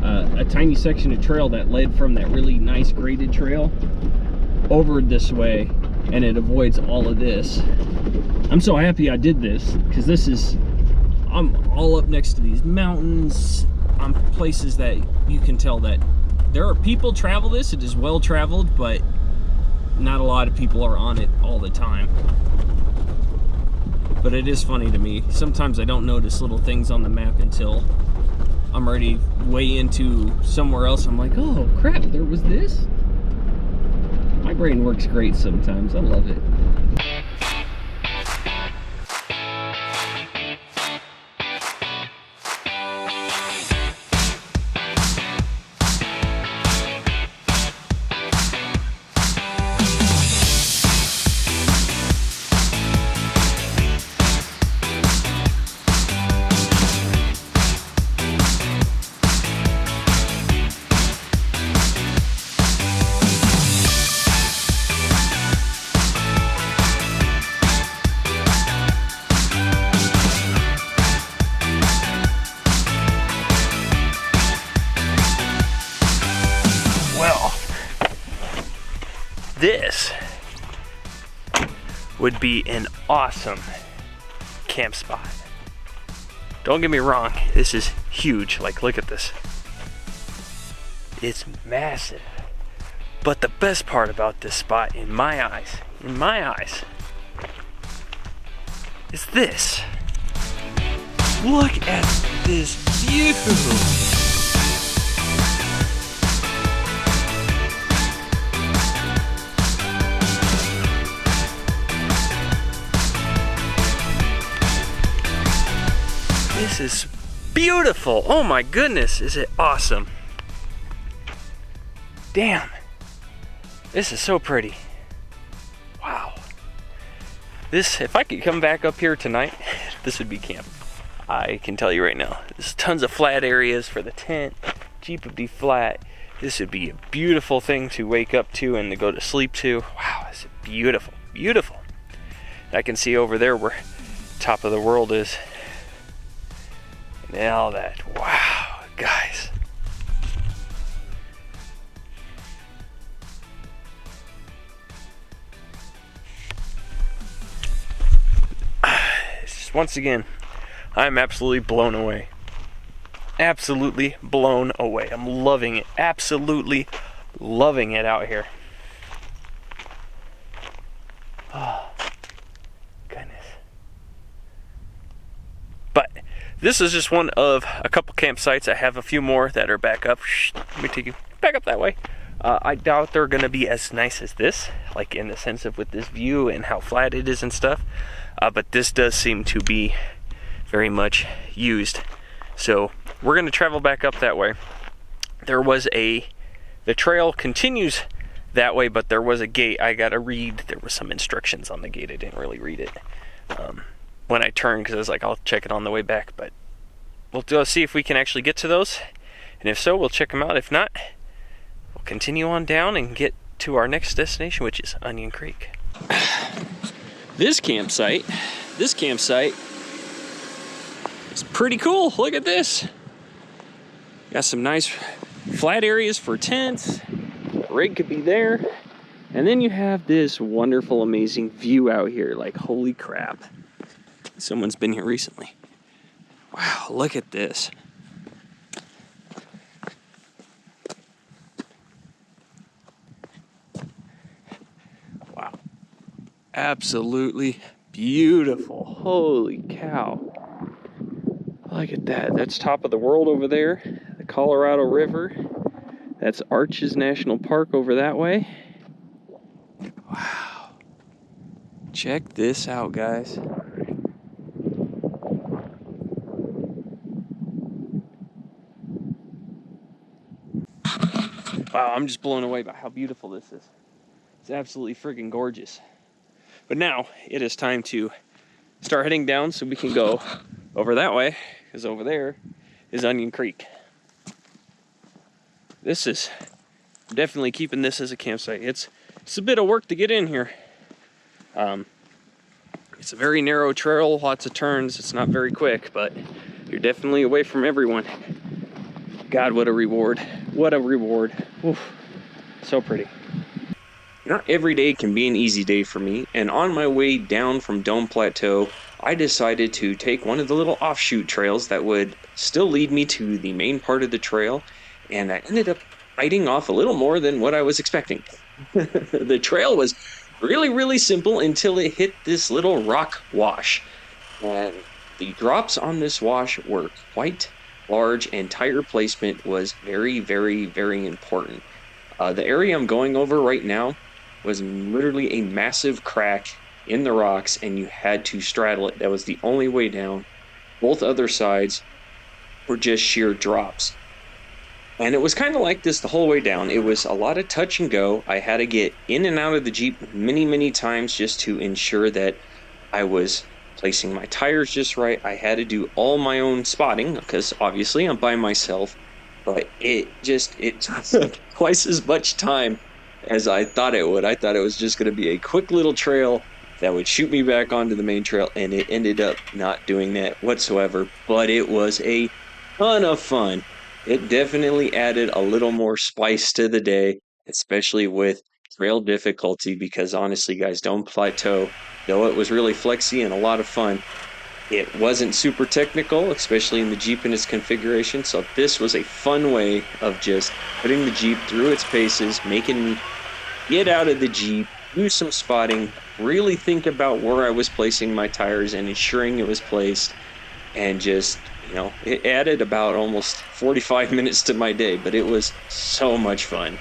a tiny section of trail that led from that really nice graded trail over this way, and it avoids all of this. I'm so happy I did this, because I'm all up next to these mountains. I'm places that you can tell that there are people travel this. It is well traveled, but not a lot of people are on it all the time. But it is funny to me. Sometimes I don't notice little things on the map until I'm already way into somewhere else. I'm like, oh crap, there was this? My brain works great sometimes. I love it. This would be an awesome camp spot. Don't get me wrong, this is huge. Like, look at this. It's massive. But the best part about this spot, in my eyes, is this. Look at this view. This is beautiful. Oh my goodness, is it awesome. Damn. This is so pretty. Wow. This, if I could come back up here tonight, this would be camp. I can tell you right now. There's tons of flat areas for the tent. Jeep would be flat. This would be a beautiful thing to wake up to and to go to sleep to. Wow, this is beautiful, beautiful. I can see over there where top of the world is. Now that, wow, guys. It's just, once again, I'm absolutely blown away. Absolutely blown away. I'm loving it. Absolutely loving it out here. Oh, goodness. But this is just one of a couple campsites. I have a few more that are back up. Let me take you back up that way. I doubt they're going to be as nice as this, like in the sense of with this view and how flat it is and stuff. But this does seem to be very much used. So we're going to travel back up that way. The trail continues that way, but there was a gate I got to read. There was some instructions on the gate. I didn't really read it when I turned, because I was like, I'll check it on the way back. But we'll see if we can actually get to those. And if so, we'll check them out. If not, we'll continue on down and get to our next destination, which is Onion Creek. This campsite is pretty cool. Look at this. Got some nice flat areas for tents. Rig could be there. And then you have this wonderful, amazing view out here. Like, holy crap. Someone's been here recently. Wow, look at this. Wow. Absolutely beautiful. Holy cow. Look at that. That's top of the world over there. The Colorado River. That's Arches National Park over that way. Wow. Check this out, guys. Wow, I'm just blown away by how beautiful this is. It's absolutely friggin' gorgeous. But now it is time to start heading down so we can go over that way, because over there is Onion Creek. This is definitely keeping this as a campsite. It's a bit of work to get in here. It's a very narrow trail, lots of turns. It's not very quick, but you're definitely away from everyone. God, what a reward. What a reward. Oof. So pretty. Not every day can be an easy day for me, and on my way down from Dome Plateau, I decided to take one of the little offshoot trails that would still lead me to the main part of the trail, and I ended up biting off a little more than what I was expecting. The trail was really, really simple until it hit this little rock wash, and the drops on this wash were quite large, and tire placement was very, very, very important. The area I'm going over right now was literally a massive crack in the rocks, and you had to straddle it. That was the only way down. Both other sides were just sheer drops. And it was kind of like this the whole way down. It was a lot of touch and go. I had to get in and out of the Jeep many, many times just to ensure that I was placing my tires just right. I had to do all my own spotting because obviously I'm by myself, but it took twice as much time as I thought it would. I thought it was just going to be a quick little trail that would shoot me back onto the main trail, and it ended up not doing that whatsoever, but it was a ton of fun. It definitely added a little more spice to the day, especially with trail difficulty, because honestly, guys, Dome Plateau, though it was really flexy and a lot of fun, it wasn't super technical, especially in the Jeep and its configuration. So this was a fun way of just putting the Jeep through its paces, making me get out of the Jeep, do some spotting, really think about where I was placing my tires and ensuring it was placed, and just, it added about almost 45 minutes to my day, but it was so much fun.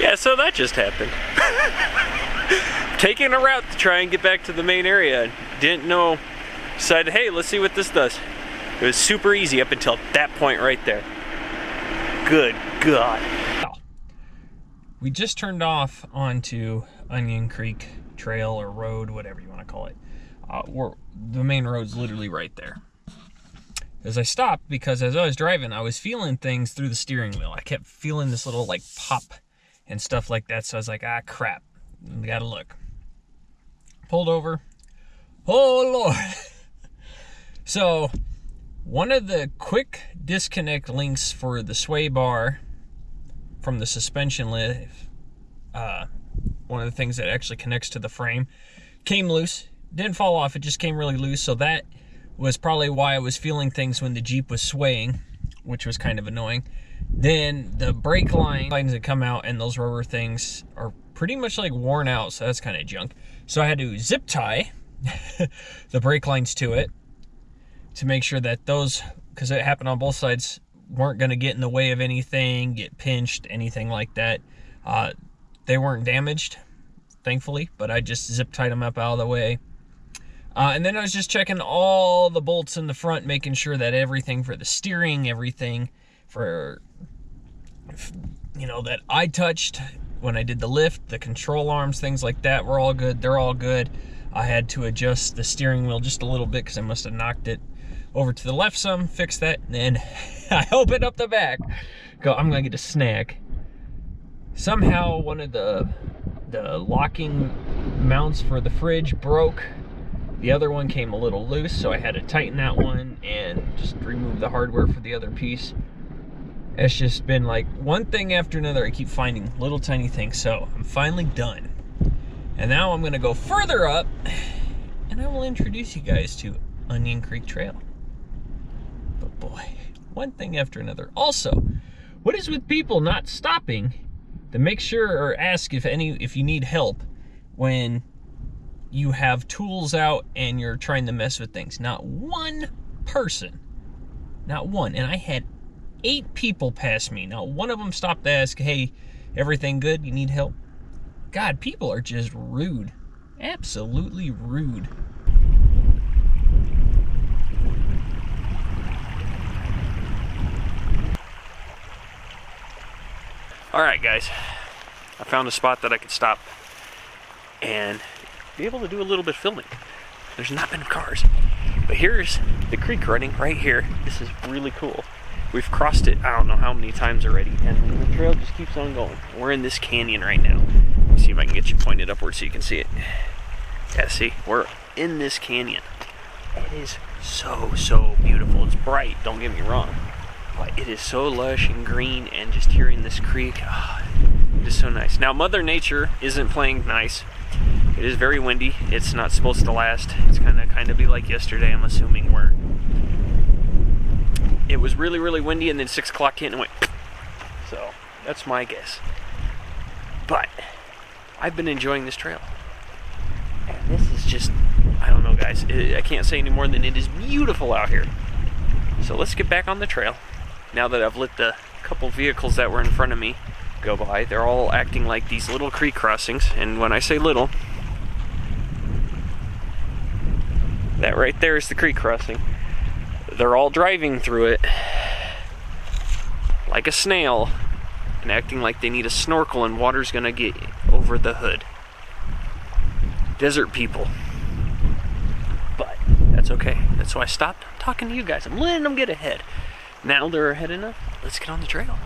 Yeah, so that just happened. Taking a route to try and get back to the main area. Didn't know. Decided, hey, let's see what this does. It was super easy up until that point right there. Good God. We just turned off onto Onion Creek Trail or road, whatever you want to call it. The main road's literally right there. As I stopped, because as I was driving, I was feeling things through the steering wheel. I kept feeling this little like pop and stuff like that. So I was like, ah, crap. We gotta look. Pulled over. Oh, Lord. So one of the quick disconnect links for the sway bar from the suspension lift, one of the things that actually connects to the frame, came loose. Didn't fall off, it just came really loose. So that was probably why I was feeling things when the Jeep was swaying, which was kind of annoying. Then the brake lines that come out and those rubber things are pretty much like worn out, so that's kind of junk. So I had to zip tie the brake lines to it to make sure that those, because it happened on both sides, weren't going to get in the way of anything, get pinched, anything like that. They weren't damaged, thankfully, but I just zip tied them up out of the way. And then I was just checking all the bolts in the front, making sure that everything for the steering, everything for, you know, that I touched when I did the lift, the control arms, things like that were all good. They're all good. I had to adjust the steering wheel just a little bit because I must have knocked it over to the left some, fix that, and then I opened up the back. Go, I'm gonna get a snack. Somehow one of the locking mounts for the fridge broke. The other one came a little loose, so I had to tighten that one and just remove the hardware for the other piece. It's just been like one thing after another. I keep finding little tiny things, so I'm finally done. And now I'm gonna go further up and I will introduce you guys to Onion Creek Trail. But boy, one thing after another. Also, what is with people not stopping to make sure or ask if you need help when you have tools out and you're trying to mess with things? Not one person, not one. And I had 8 people pass me. Not one of them stopped to ask, hey, everything good? You need help? God, people are just rude. Absolutely rude. Alright guys, I found a spot that I could stop and be able to do a little bit of filming. There's not been cars, but here's the creek running right here. This is really cool. We've crossed it I don't know how many times already, and the trail just keeps on going. We're in this canyon right now. Let's see if I can get you pointed upward so you can see it. Yeah, see, we're in this canyon. It is so beautiful. It's bright, don't get me wrong, but it is so lush and green, and just hearing this creek, it is so nice. Now Mother Nature isn't playing nice. It is very windy. It's not supposed to last. It's gonna kind of be like yesterday, I'm assuming, where it was really windy and then 6 o'clock hit and went. So that's my guess. But I've been enjoying this trail, and this is just, I don't know guys, I can't say any more than it is beautiful out here. So let's get back on the trail. Now that I've let the couple vehicles that were in front of me go by, they're all acting like these little creek crossings. And when I say little, that right there is the creek crossing. They're all driving through it like a snail and acting like they need a snorkel and water's gonna get over the hood. Desert people. But that's okay. That's why I stopped talking to you guys. I'm letting them get ahead. Now they're ahead enough. Let's get on the trail.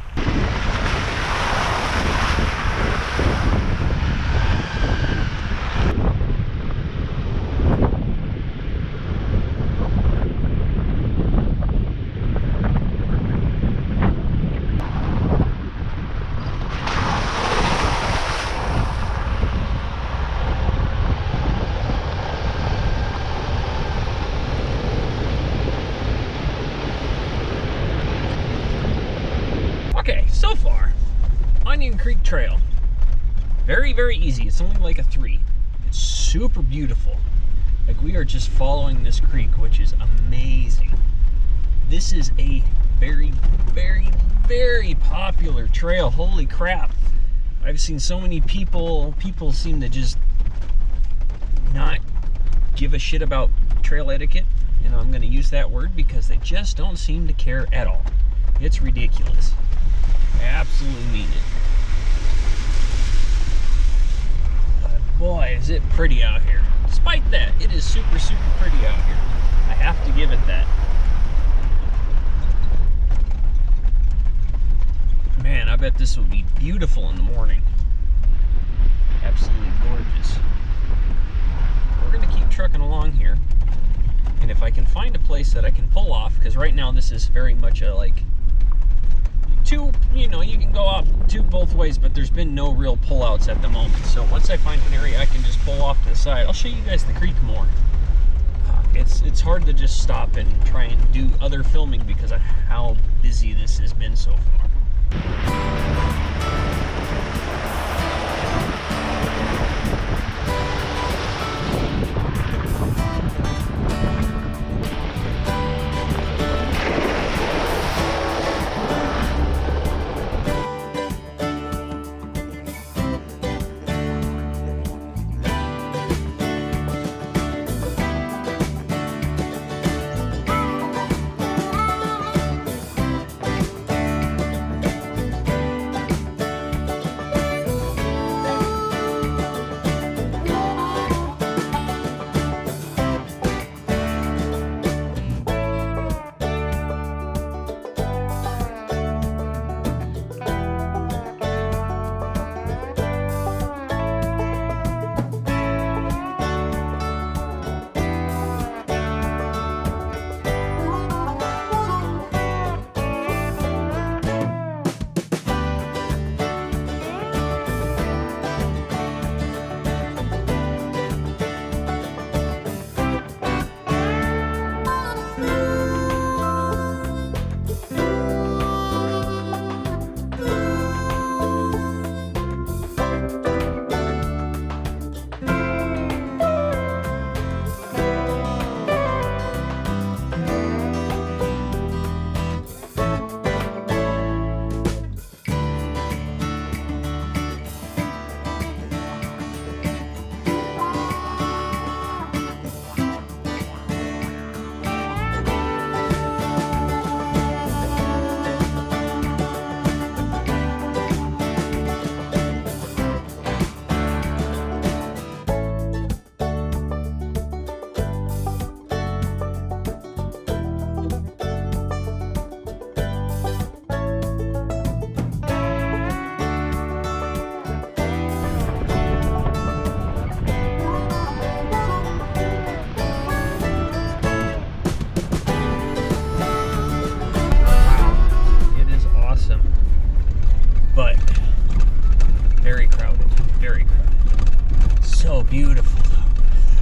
Okay, so far, Onion Creek Trail, very easy. It's only like a 3. It's super beautiful. Like, we are just following this creek, which is amazing. This is a very popular trail. Holy crap. I've seen so many people seem to just not give a shit about trail etiquette. And I'm going to use that word because they just don't seem to care at all. It's ridiculous. I absolutely mean it. But boy, is it pretty out here. Despite that, it is super, super pretty out here. I have to give it that. Man, I bet this will be beautiful in the morning. Absolutely gorgeous. We're going to keep trucking along here. And if I can find a place that I can pull off, because right now this is very much a like two, you know, you can go up both ways, but there's been no real pullouts at the moment. So once I find an area I can just pull off to the side, I'll show you guys the creek more. It's hard to just stop and try and do other filming because of how busy this has been so far.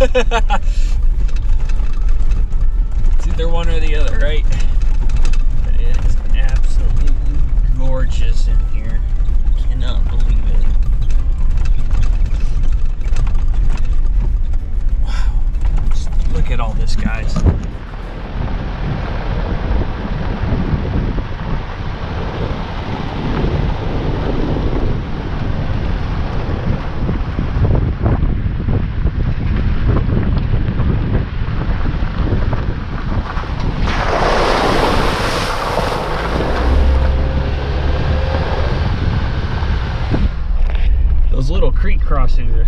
It's either one or the other, right? But it is absolutely gorgeous in here. I cannot believe it. Wow. Just look at all this, guys. Little creek crossings,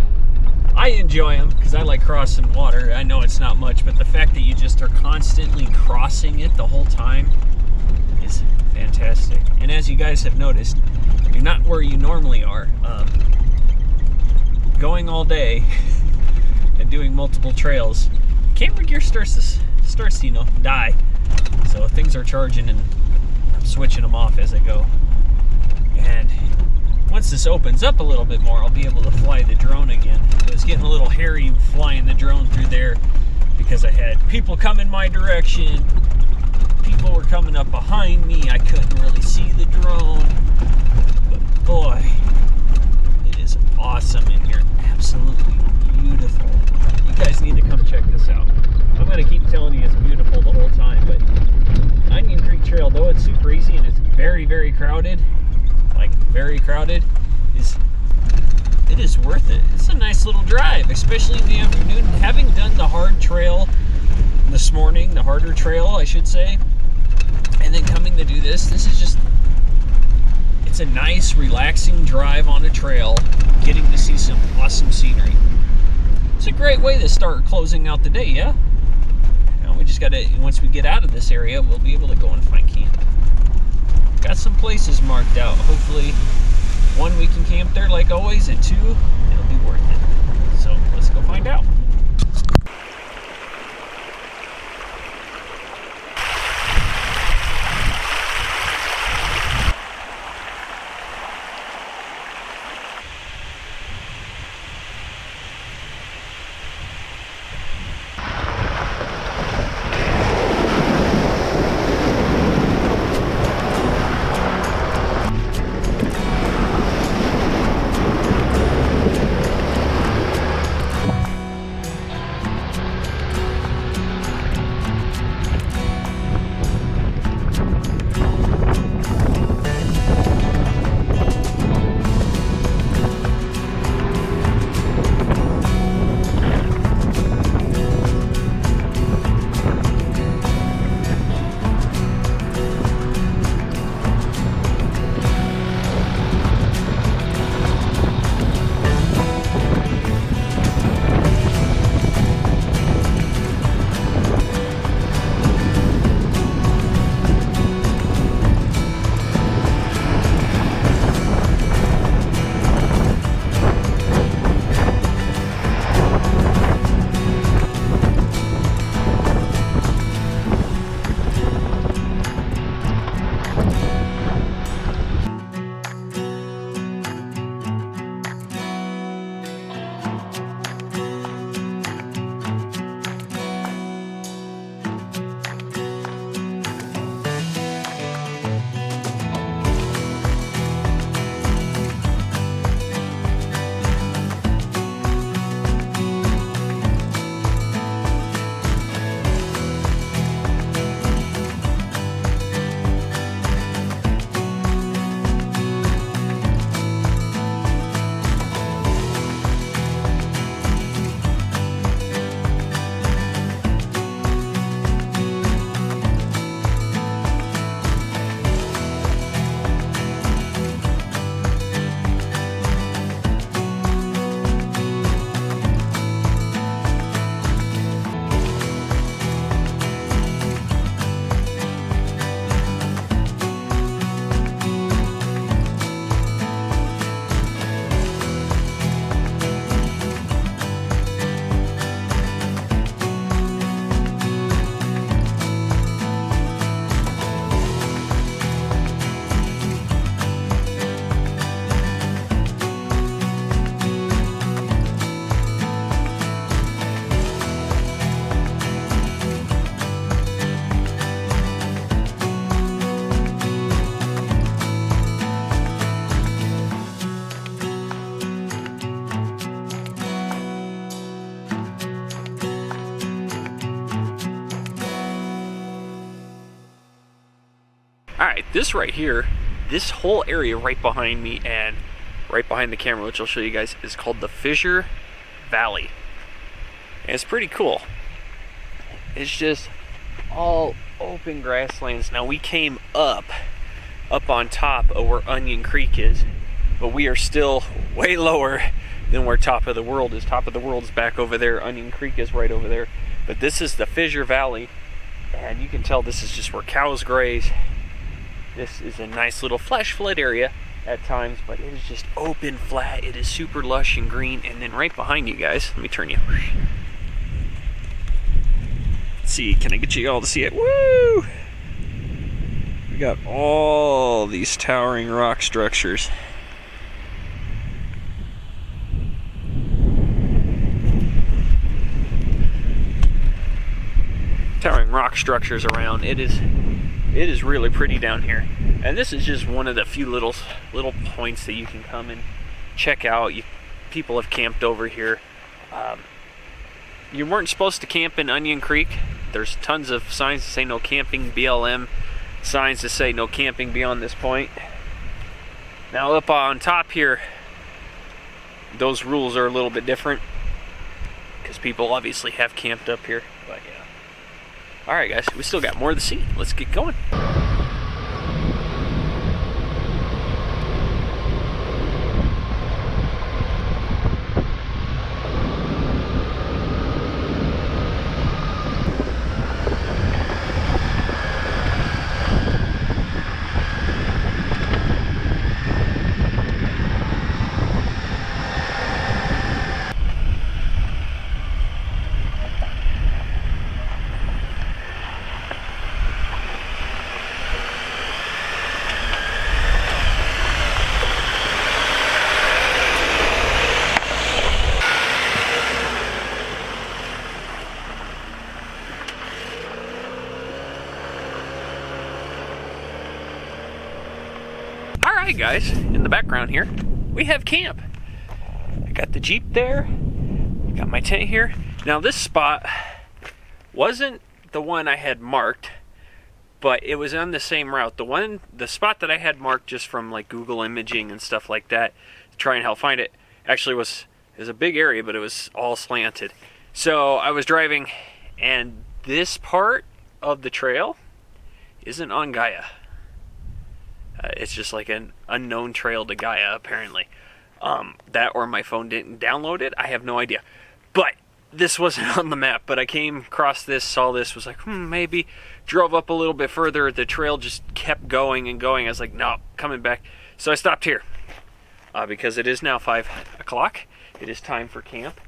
I enjoy them because I like crossing water. I know it's not much, but the fact that you just are constantly crossing it the whole time is fantastic. And as you guys have noticed, you're not where you normally are. Going all day and doing multiple trails, camera gear starts to, you know, die. So things are charging and I'm switching them off as I go. And once this opens up a little bit more, I'll be able to fly the drone again. It was getting a little hairy flying the drone through there because I had people coming my direction. People were coming up behind me. I couldn't really see the drone. But boy, it is awesome in here. Absolutely beautiful. You guys need to come check this out. I'm going to keep telling you it's beautiful the whole time, but Onion Creek Trail, though it's super easy and it's very, very crowded, like very crowded, is it is worth it. It's a nice little drive, especially in the afternoon. Having done the hard trail this morning, the harder trail, I should say, and then coming to do this is just, it's a nice, relaxing drive on a trail, getting to see some awesome scenery. It's a great way to start closing out the day, yeah? Now we just gotta, once we get out of this area, we'll be able to go and find camp. Got some places marked out. Hopefully, 1, we can camp there like always, and 2, it'll be worth it. So let's go find out. Alright, this right here, this whole area right behind me and right behind the camera, which I'll show you guys, is called the Fissure Valley. And it's pretty cool. It's just all open grasslands. Now we came up on top of where Onion Creek is, but we are still way lower than where Top of the World is. Top of the World is back over there. Onion Creek is right over there. But this is the Fissure Valley, and you can tell this is just where cows graze. This is a nice little flash flood area at times, but it is just open, flat. It is super lush and green. And then right behind you guys, let me turn you. Let's see, can I get you all to see it? Woo! We got all these towering rock structures. Towering rock structures around. It is really pretty down here, and this is just one of the few little points that you can come and check out. People have camped over here. You weren't supposed to camp in Onion Creek. There's tons of signs that say no camping, BLM signs that say no camping beyond this point. Now up on top here, those rules are a little bit different because people obviously have camped up here. But yeah. All right, guys, we still got more to see. Let's get going. Alright guys, in the background here, we have camp. I got the Jeep there, got my tent here. Now this spot wasn't the one I had marked, but it was on the same route. The spot that I had marked just from like Google imaging and stuff like that, to try and help find it, actually was a big area, but it was all slanted. So I was driving, and this part of the trail isn't on Gaia. It's just like an unknown trail to Gaia, apparently. That or my phone didn't download it. I have no idea. But this wasn't on the map. But I came across this, saw this, was like, maybe. Drove up a little bit further. The trail just kept going and going. I was like, no, coming back. So I stopped here. Because it is now 5 o'clock. It is time for camp.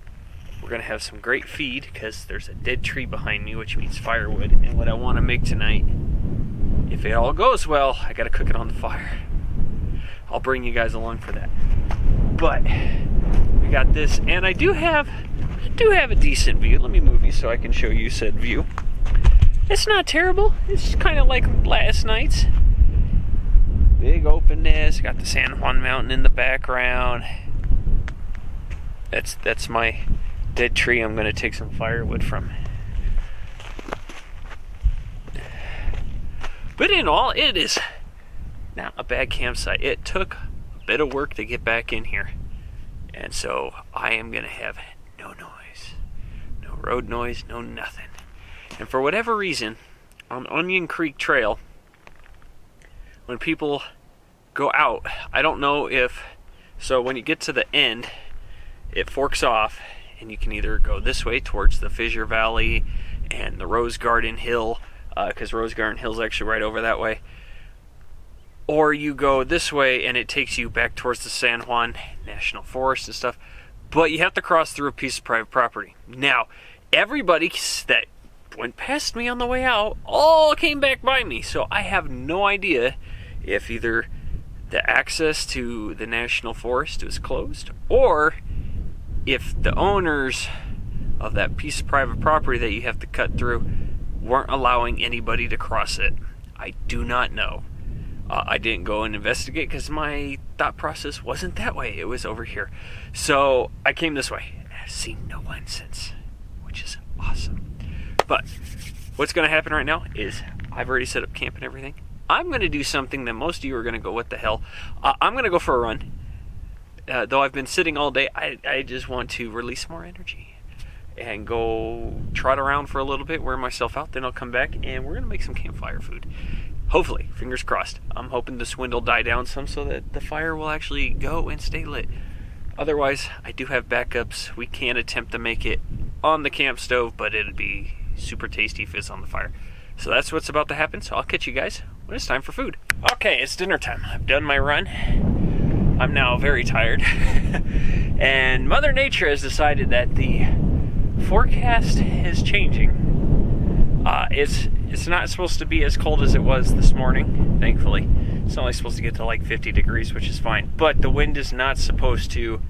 We're going to have some great feed because there's a dead tree behind me, which means firewood. And what I want to make tonight, if it all goes well, I gotta cook it on the fire. I'll bring you guys along for that. But we got this, and I do have a decent view. Let me move you so I can show you said view. It's not terrible. It's kind of like last night's. Big openness. Got the San Juan Mountain in the background. That's my dead tree I'm gonna take some firewood from. But in all, it is not a bad campsite. It took a bit of work to get back in here. And so I am going to have no noise. No road noise, no nothing. And for whatever reason, on Onion Creek Trail, when people go out, I don't know if... So when you get to the end, it forks off, and you can either go this way towards the Fissure Valley and the Rose Garden Hill, because Rose Garden Hill's actually right over that way. Or you go this way and it takes you back towards the San Juan National Forest and stuff. But you have to cross through a piece of private property. Now, everybody that went past me on the way out all came back by me. So I have no idea if either the access to the National Forest is closed or if the owners of that piece of private property that you have to cut through weren't allowing anybody to cross it. I do not know. I didn't go and investigate because my thought process wasn't that way. It was over here. So I came this way. I've seen no one since, which is awesome. But what's going to happen right now is I've already set up camp and everything. I'm going to do something that most of you are going to go, what the hell? I'm going to go for a run. Though I've been sitting all day, I just want to release more energy and go trot around for a little bit, wear myself out, then I'll come back and we're going to make some campfire food. Hopefully, fingers crossed. I'm hoping this wind will die down some so that the fire will actually go and stay lit. Otherwise, I do have backups. We can attempt to make it on the camp stove, but it'd be super tasty if it's on the fire. So that's what's about to happen, so I'll catch you guys when it's time for food. Okay, it's dinner time. I've done my run. I'm now very tired. And Mother Nature has decided that the forecast is changing. It's not supposed to be as cold as it was this morning, thankfully. It's only supposed to get to like 50 degrees, which is fine. But the wind is not supposed to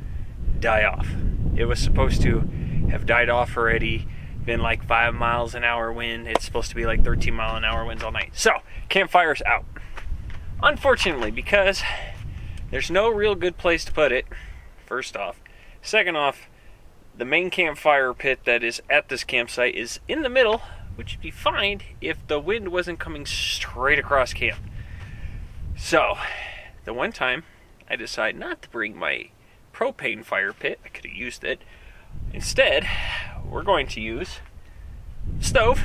die off. It was supposed to have died off already, been like 5 miles an hour wind. It's supposed to be like 13 mile an hour winds all night. So, campfire's out. Unfortunately, because there's no real good place to put it, first off. Second off, the main campfire pit that is at this campsite is in the middle, which would be fine if the wind wasn't coming straight across camp. So, the one time I decided not to bring my propane fire pit. I could have used it. Instead, we're going to use stove,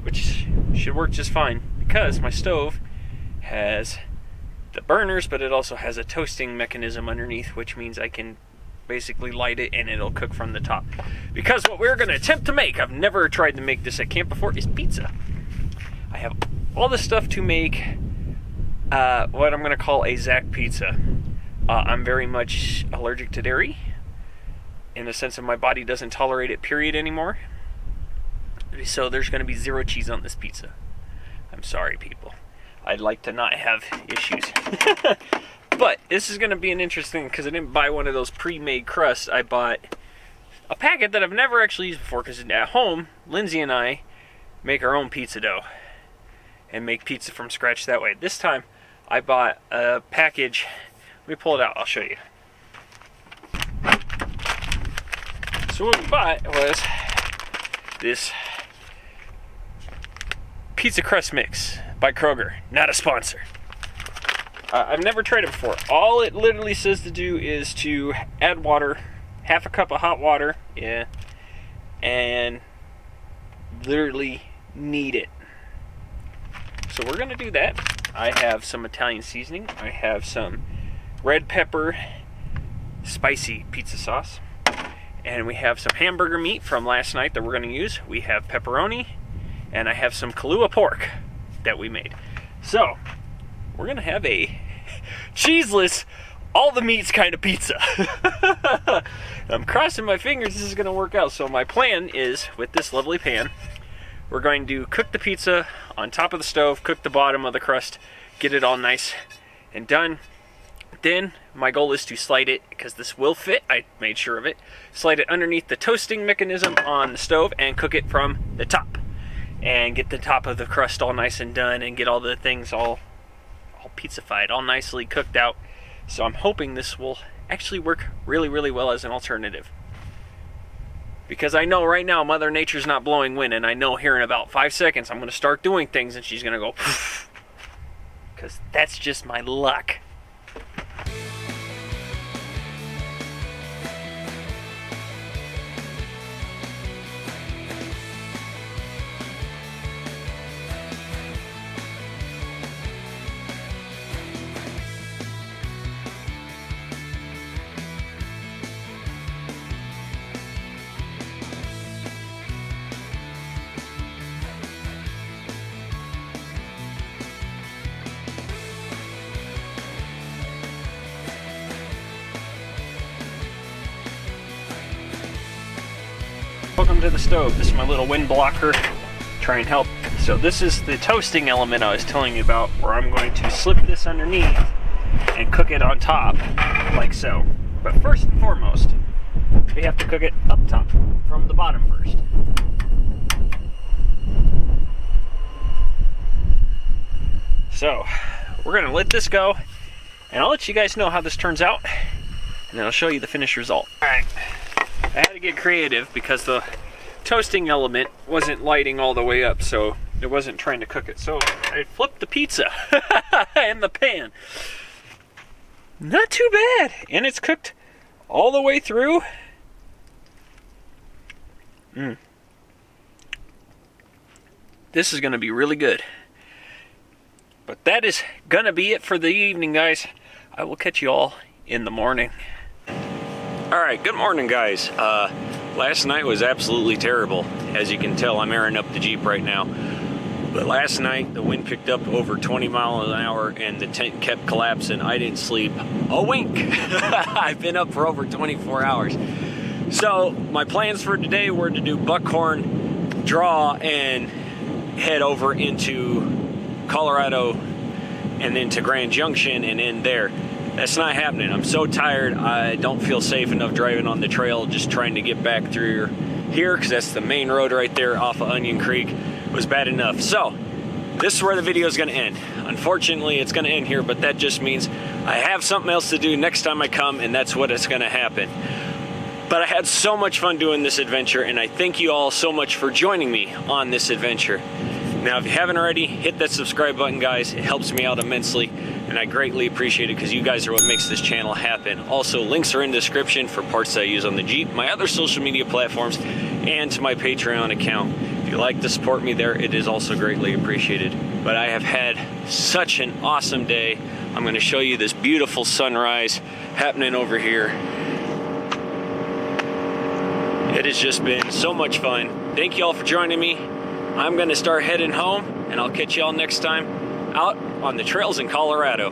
which should work just fine because my stove has the burners, but it also has a toasting mechanism underneath, which means I can basically light it and it'll cook from the top. Because what we're going to attempt to make, I've never tried to make this at camp before, is pizza. I have all the stuff to make what I'm going to call a Zach pizza. I'm very much allergic to dairy, in the sense of my body doesn't tolerate it, period, anymore. So there's going to be 0 cheese on this pizza. I'm sorry, people. I'd like to not have issues. But this is going to be an interesting, because I didn't buy one of those pre-made crusts. I bought a packet that I've never actually used before, because at home, Lindsay and I make our own pizza dough and make pizza from scratch that way. This time, I bought a package. Let me pull it out. I'll show you. So what we bought was this pizza crust mix by Kroger. Not a sponsor. I've never tried it before. All it literally says to do is to add water, half a cup of hot water, and literally knead it. So we're gonna do that. I have some Italian seasoning. I have some red pepper spicy pizza sauce. And we have some hamburger meat from last night that we're gonna use. We have pepperoni, and I have some Kahlua pork that we made. So, we're gonna have a cheeseless, all the meats kind of pizza. I'm crossing my fingers this is gonna work out. So my plan is, with this lovely pan, we're going to cook the pizza on top of the stove, cook the bottom of the crust, get it all nice and done. Then my goal is to slide it, because this will fit, I made sure of it, slide it underneath the toasting mechanism on the stove and cook it from the top. And get the top of the crust all nice and done and get all the things all pizza-fied, all nicely cooked out. So I'm hoping this will actually work really, really well as an alternative. Because I know right now Mother Nature's not blowing wind, and I know here in about 5 seconds I'm going to start doing things and she's going to go poof. Because that's just my luck. Welcome to the stove. This is my little wind blocker. Try and help. So this is the toasting element I was telling you about, where I'm going to slip this underneath and cook it on top, like so. But first and foremost, we have to cook it up top, from the bottom first. So, we're going to let this go, and I'll let you guys know how this turns out, and then I'll show you the finished result. Alright. I had to get creative because the toasting element wasn't lighting all the way up, so it wasn't trying to cook it. So I flipped the pizza in the pan. Not too bad. And it's cooked all the way through. This is going to be really good. But that is going to be it for the evening, guys. I will catch you all in the morning. Alright, good morning, guys. Last night was absolutely terrible. As you can tell, I'm airing up the Jeep right now. But last night, the wind picked up over 20 miles an hour and the tent kept collapsing. I didn't sleep a wink. I've been up for over 24 hours. So, my plans for today were to do Buckhorn, draw, and head over into Colorado and then to Grand Junction and end there. That's not happening. I'm so tired. I don't feel safe enough driving on the trail, just trying to get back through here, because that's the main road right there off of Onion Creek. Was bad enough. So this is where the video is going to end. Unfortunately, it's going to end here, but that just means I have something else to do next time I come, and that's what is going to happen. But I had so much fun doing this adventure, and I thank you all so much for joining me on this adventure. Now, if you haven't already, hit that subscribe button, guys. It helps me out immensely, and I greatly appreciate it because you guys are what makes this channel happen. Also, links are in the description for parts that I use on the Jeep, my other social media platforms, and to my Patreon account. If you like to support me there, it is also greatly appreciated. But I have had such an awesome day. I'm going to show you this beautiful sunrise happening over here. It has just been so much fun. Thank you all for joining me. I'm going to start heading home, and I'll catch you all next time out on the trails in Colorado.